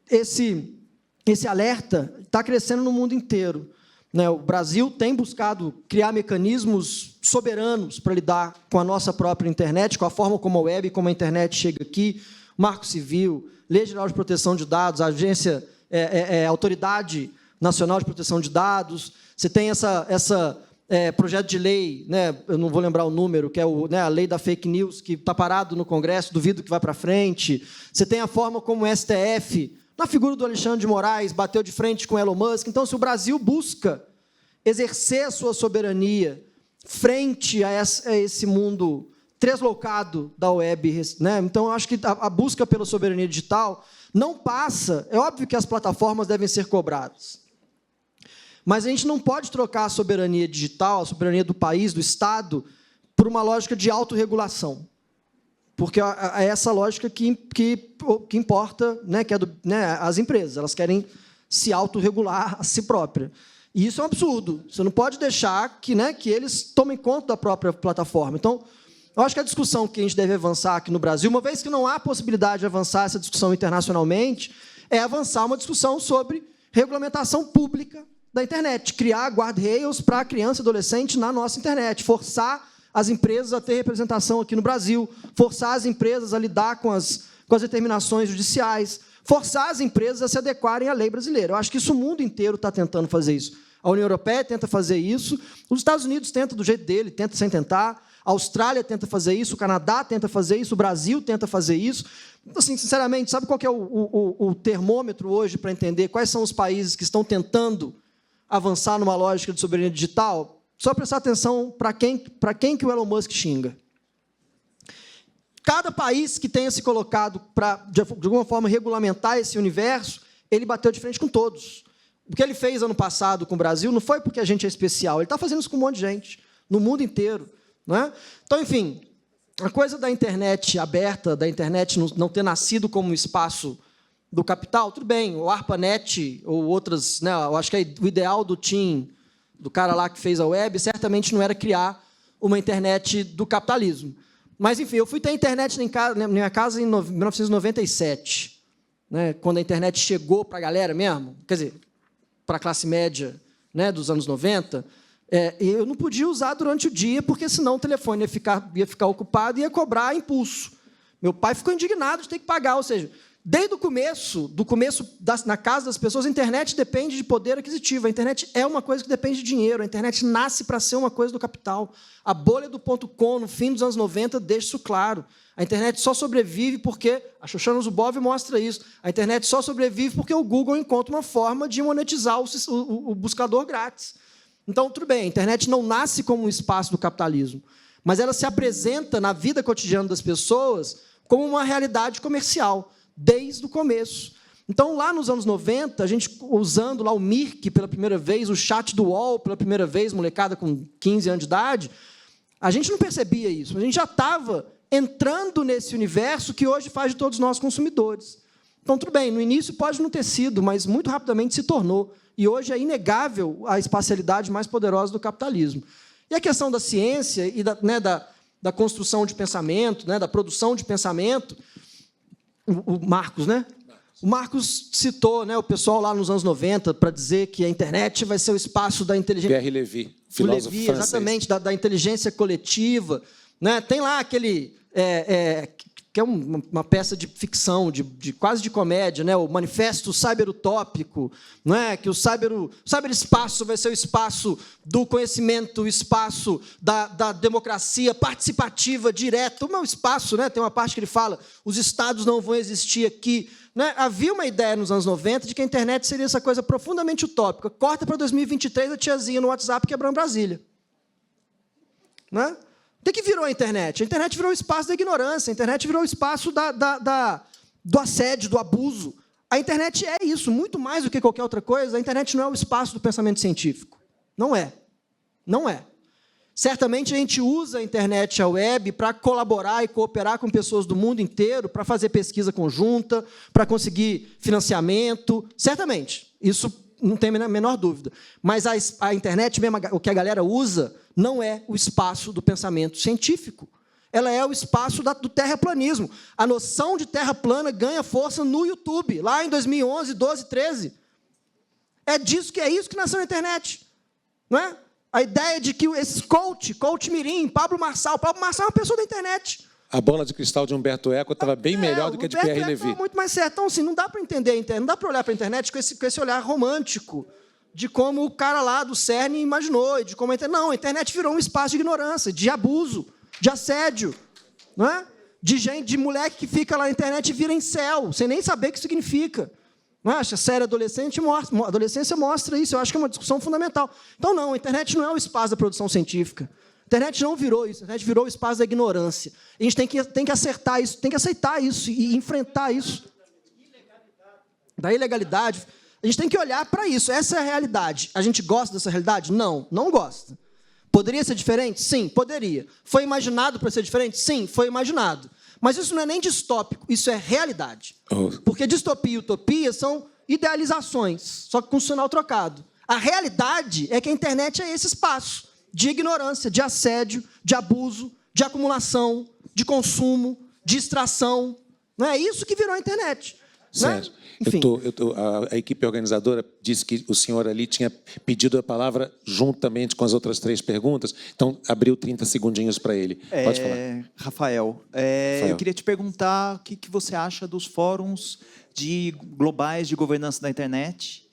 esse alerta está crescendo no mundo inteiro. O Brasil tem buscado criar mecanismos soberanos para lidar com a nossa própria internet, com a forma como a web, como a internet chega aqui, Marco Civil, Lei Geral de Proteção de Dados, a agência, Autoridade Nacional de Proteção de Dados. Você tem essa projeto de lei, eu não vou lembrar o número, que é a lei da fake news, que está parado no Congresso, duvido que vai para frente. Você tem a forma como o STF, na figura do Alexandre de Moraes, bateu de frente com Elon Musk. Então, se o Brasil busca exercer a sua soberania frente a esse mundo translocado da web, então, eu acho que a busca pela soberania digital não passa... É óbvio que as plataformas devem ser cobradas, mas a gente não pode trocar a soberania digital, a soberania do país, do Estado, por uma lógica de autorregulação. Porque é essa lógica que importa, que é as empresas. Elas querem se autorregular a si próprias. E isso é um absurdo. Você não pode deixar que eles tomem conta da própria plataforma. Então, eu acho que a discussão que a gente deve avançar aqui no Brasil, uma vez que não há possibilidade de avançar essa discussão internacionalmente, é avançar uma discussão sobre regulamentação pública da internet, criar guardrails para a criança e adolescente na nossa internet, forçar as empresas a ter representação aqui no Brasil, forçar as empresas a lidar com as determinações judiciais, forçar as empresas a se adequarem à lei brasileira. Eu acho que isso o mundo inteiro está tentando fazer isso. A União Europeia tenta fazer isso, os Estados Unidos tenta do jeito dele, tenta sem tentar, a Austrália tenta fazer isso, o Canadá tenta fazer isso, o Brasil tenta fazer isso. Assim, sinceramente, sabe qual que é o termômetro hoje para entender quais são os países que estão tentando avançar numa lógica de soberania digital? Só prestar atenção para quem que o Elon Musk xinga. Cada país que tenha se colocado para, de alguma forma, regulamentar esse universo, ele bateu de frente com todos. O que ele fez ano passado com o Brasil não foi porque a gente é especial, ele está fazendo isso com um monte de gente, no mundo inteiro. Não é? Então, enfim, a coisa da internet aberta, da internet não ter nascido como um espaço do capital, tudo bem, o ARPANET ou outras... eu acho que o ideal do Tim... do cara lá que fez a web, certamente não era criar uma internet do capitalismo. Mas, enfim, eu fui ter internet na minha casa em 1997, quando a internet chegou para a galera mesmo, quer dizer, para a classe média dos anos 90, eu não podia usar durante o dia, porque senão o telefone ia ficar ocupado e ia cobrar impulso. Meu pai ficou indignado de ter que pagar, ou seja... Desde o começo, na casa das pessoas, a internet depende de poder aquisitivo. A internet é uma coisa que depende de dinheiro. A internet nasce para ser uma coisa do capital. A bolha do .com, no fim dos anos 90, deixa isso claro. A internet só sobrevive porque... A Shoshana Zuboff mostra isso. A internet só sobrevive porque o Google encontra uma forma de monetizar o buscador grátis. Então, tudo bem, a internet não nasce como um espaço do capitalismo, mas ela se apresenta na vida cotidiana das pessoas como uma realidade comercial, desde o começo. Então, lá nos anos 90, a gente usando lá o Mirk pela primeira vez, o chat do UOL pela primeira vez, molecada com 15 anos de idade, a gente não percebia isso. A gente já estava entrando nesse universo que hoje faz de todos nós consumidores. Então, tudo bem, no início pode não ter sido, mas muito rapidamente se tornou. E hoje é inegável a espacialidade mais poderosa do capitalismo. E a questão da ciência e da construção de pensamento, da produção de pensamento... O Marcos, O Marcos citou o pessoal lá nos anos 90 para dizer que a internet vai ser o espaço da inteligência... Pierre Levy, filósofo francês. Exatamente, da inteligência coletiva. Tem lá aquele... que é uma peça de ficção, quase de comédia, o Manifesto Cyberutópico, que o cyberespaço vai ser o espaço do conhecimento, o espaço da democracia participativa direta. Um espaço, tem uma parte que ele fala, os estados não vão existir aqui. Havia uma ideia nos anos 90 de que a internet seria essa coisa profundamente utópica. Corta para 2023 a tiazinha no WhatsApp quebrando Brasília. O que virou a internet? A internet virou o espaço da ignorância, a internet virou o espaço do assédio, do abuso. A internet é isso, muito mais do que qualquer outra coisa. A internet não é o espaço do pensamento científico. Não é. Não é. Certamente a gente usa a internet e a web para colaborar e cooperar com pessoas do mundo inteiro, para fazer pesquisa conjunta, para conseguir financiamento. Certamente. Isso não tem a menor dúvida. Mas a internet, mesmo, o que a galera usa, não é o espaço do pensamento científico. Ela é o espaço do terraplanismo. A noção de terra plana ganha força no YouTube, lá em 2011, 12, 13. É isso que nasceu na internet. Não é? A ideia de que esses coach mirim, Pablo Marçal é uma pessoa da internet. A bola de cristal de Humberto Eco estava bem melhor do que a de Pierre Levy. Muito mais certo. Então, assim, não dá para entender, não dá para olhar para a internet com esse olhar romântico de como o cara lá do CERN imaginou, e de como não, a internet virou um espaço de ignorância, de abuso, de assédio, não é? De moleque que fica lá na internet e vira incel, sem nem saber o que significa. Não é? A série Adolescência mostra isso, eu acho que é uma discussão fundamental. Então, não, a internet não é o espaço da produção científica. A internet não virou isso, a internet virou o espaço da ignorância. A gente tem que acertar isso, tem que aceitar isso e enfrentar isso. Da ilegalidade. A gente tem que olhar para isso. Essa é a realidade. A gente gosta dessa realidade? Não, não gosta. Poderia ser diferente? Sim, poderia. Foi imaginado para ser diferente? Sim, foi imaginado. Mas isso não é nem distópico, isso é realidade. Porque distopia e utopia são idealizações, só que com sinal trocado. A realidade é que a internet é esse espaço de ignorância, de assédio, de abuso, de acumulação, de consumo, de extração. Não é isso que virou a internet. Sérgio, a equipe organizadora disse que o senhor ali tinha pedido a palavra juntamente com as outras 3 perguntas, então abriu 30 segundinhos para ele. Pode falar. Rafael, eu queria te perguntar o que você acha dos fóruns globais de governança da internet.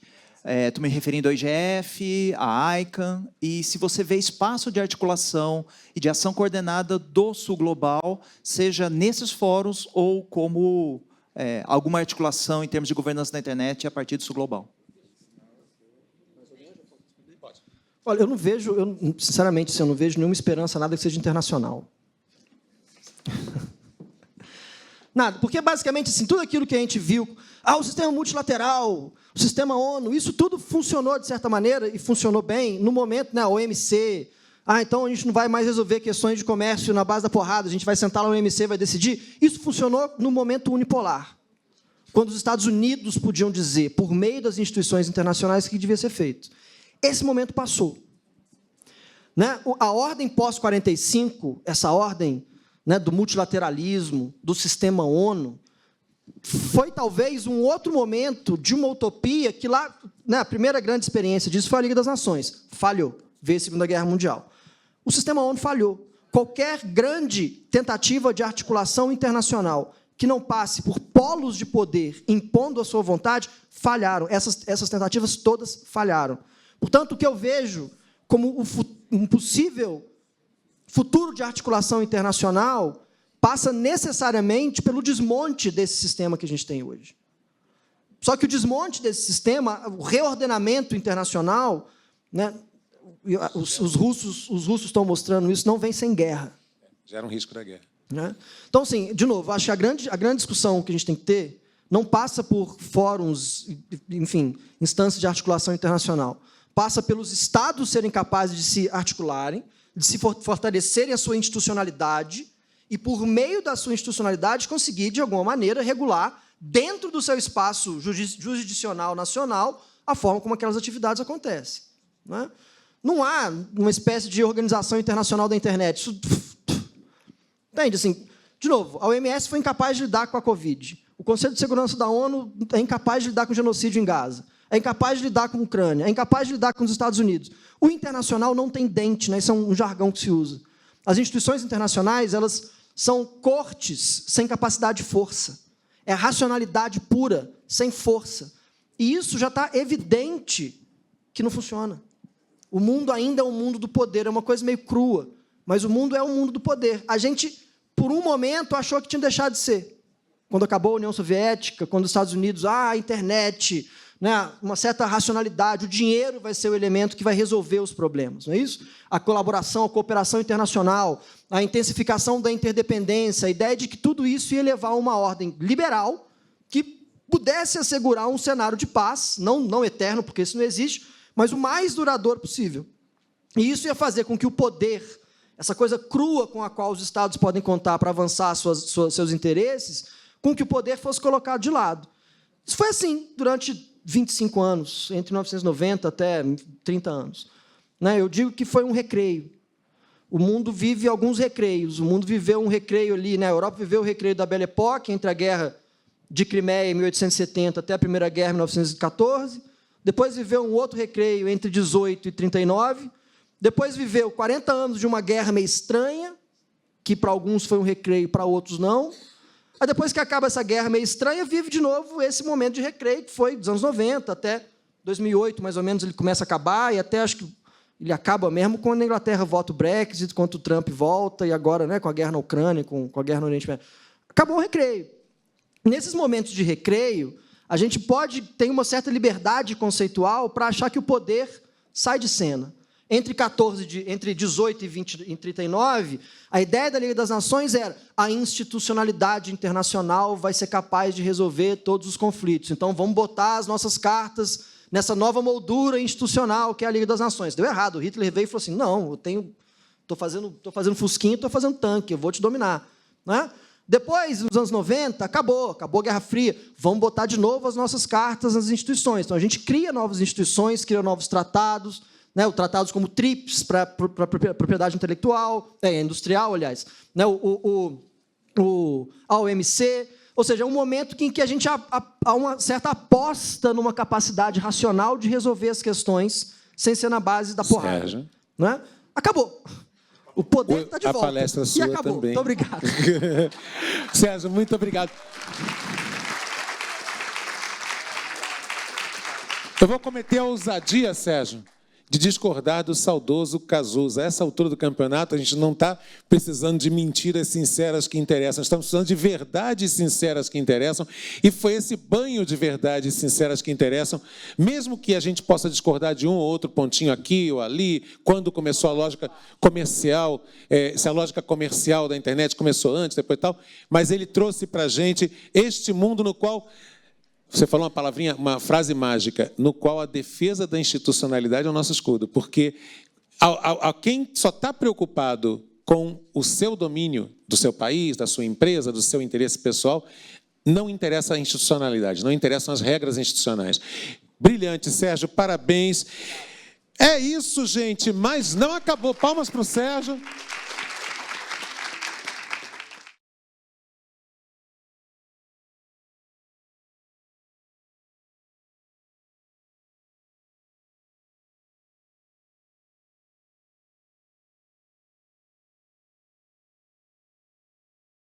Estou me referindo ao IGF, à ICANN, e se você vê espaço de articulação e de ação coordenada do Sul Global, seja nesses fóruns ou como alguma articulação em termos de governança da internet a partir do Sul Global. Olha, sinceramente, eu não vejo nenhuma esperança, nada que seja internacional. Nada, porque basicamente assim, tudo aquilo que a gente viu, o sistema multilateral, o sistema ONU, isso tudo funcionou de certa maneira e funcionou bem no momento, né, a OMC. Então a gente não vai mais resolver questões de comércio na base da porrada, a gente vai sentar lá no OMC e vai decidir. Isso funcionou no momento unipolar, quando os Estados Unidos podiam dizer, por meio das instituições internacionais, o que devia ser feito. Esse momento passou. Né? A ordem pós-45, essa ordem, né, do multilateralismo, do sistema ONU, foi talvez um outro momento de uma utopia que lá, né, a primeira grande experiência disso foi a Liga das Nações. Falhou, veio a Segunda Guerra Mundial. O sistema ONU falhou. Qualquer grande tentativa de articulação internacional que não passe por polos de poder impondo a sua vontade, falharam. Essas tentativas todas falharam. Portanto, o que eu vejo como um possível futuro de articulação internacional passa necessariamente pelo desmonte desse sistema que a gente tem hoje. Só que o desmonte desse sistema, o reordenamento internacional, né, os russos estão mostrando isso, não vem sem guerra. Gera um risco da guerra. Né? Então, assim, de novo, acho que a grande discussão que a gente tem que ter não passa por fóruns, enfim, instâncias de articulação internacional. Passa pelos Estados serem capazes de se articularem, de se fortalecerem a sua institucionalidade e, por meio da sua institucionalidade, conseguir, de alguma maneira, regular, dentro do seu espaço jurisdicional nacional, a forma como aquelas atividades acontecem. Né? Não há uma espécie de organização internacional da internet. Isso, entende? Assim, de novo, a OMS foi incapaz de lidar com a Covid. O Conselho de Segurança da ONU é incapaz de lidar com o genocídio em Gaza. É incapaz de lidar com a Ucrânia. É incapaz de lidar com os Estados Unidos. O internacional não tem dente, né? Isso é um jargão que se usa. As instituições internacionais, elas são cortes sem capacidade de força. É racionalidade pura, sem força. E isso já está evidente que não funciona. O mundo ainda é um mundo do poder, é uma coisa meio crua, mas o mundo é um mundo do poder. A gente, por um momento, achou que tinha deixado de ser. Quando acabou a União Soviética, quando os Estados Unidos, a internet, né, uma certa racionalidade, o dinheiro vai ser o elemento que vai resolver os problemas, não é isso? A colaboração, a cooperação internacional, a intensificação da interdependência, a ideia de que tudo isso ia levar a uma ordem liberal que pudesse assegurar um cenário de paz, não eterno, porque isso não existe, mas o mais duradouro possível. E isso ia fazer com que o poder, essa coisa crua com a qual os Estados podem contar para avançar seus interesses, com que o poder fosse colocado de lado. Isso foi assim durante 25 anos, entre 1990 até 30 anos. Eu digo que foi um recreio. o mundo vive alguns recreios. O mundo viveu um recreio ali, né? A Europa viveu o recreio da Belle Époque, entre a Guerra de Crimeia, em 1870, até a Primeira Guerra, em 1914. Depois viveu um outro recreio entre 18 e 39. Depois viveu 40 anos de uma guerra meio estranha, que para alguns foi um recreio, para outros não. Aí, depois que acaba essa guerra meio estranha, vive de novo esse momento de recreio, que foi dos anos 90 até 2008, mais ou menos, ele começa a acabar, e até acho que ele acaba mesmo quando a Inglaterra vota o Brexit, quando o Trump volta, e agora, né, com a guerra na Ucrânia, com a guerra no Oriente Médio. Acabou o recreio. Nesses momentos de recreio, a gente pode ter uma certa liberdade conceitual para achar que o poder sai de cena. Entre 18 e 39, a ideia da Liga das Nações era a institucionalidade internacional vai ser capaz de resolver todos os conflitos. Então, vamos botar as nossas cartas nessa nova moldura institucional que é a Liga das Nações. Deu errado. O Hitler veio e falou assim, não, estou fazendo fusquinha, estou fazendo tanque, eu vou te dominar. Né? Depois, nos anos 90, acabou a Guerra Fria. Vamos botar de novo as nossas cartas nas instituições. Então, a gente cria novas instituições, cria novos tratados, né, tratados como TRIPS, para propriedade intelectual, industrial, aliás, né, a OMC, ou seja, é um momento em que a gente há uma certa aposta numa capacidade racional de resolver as questões sem ser na base da porrada. Sérgio. Né? Acabou. O poder está de volta. A palestra sua e acabou. também. Muito obrigado. Sérgio, muito obrigado. Eu vou cometer a ousadia, Sérgio, de discordar do saudoso Cazuza. A essa altura do campeonato, a gente não está precisando de mentiras sinceras que interessam, estamos precisando de verdades sinceras que interessam, e foi esse banho de verdades sinceras que interessam, mesmo que a gente possa discordar de um ou outro pontinho aqui ou ali, quando começou a lógica comercial, se a lógica comercial da internet começou antes, depois e tal, mas ele trouxe para a gente este mundo no qual... Você falou uma palavrinha, uma frase mágica, no qual a defesa da institucionalidade é o nosso escudo, porque a quem só está preocupado com o seu domínio do seu país, da sua empresa, do seu interesse pessoal, não interessa a institucionalidade, não interessam as regras institucionais. Brilhante, Sérgio, parabéns. É isso, gente, mas não acabou. Palmas para o Sérgio.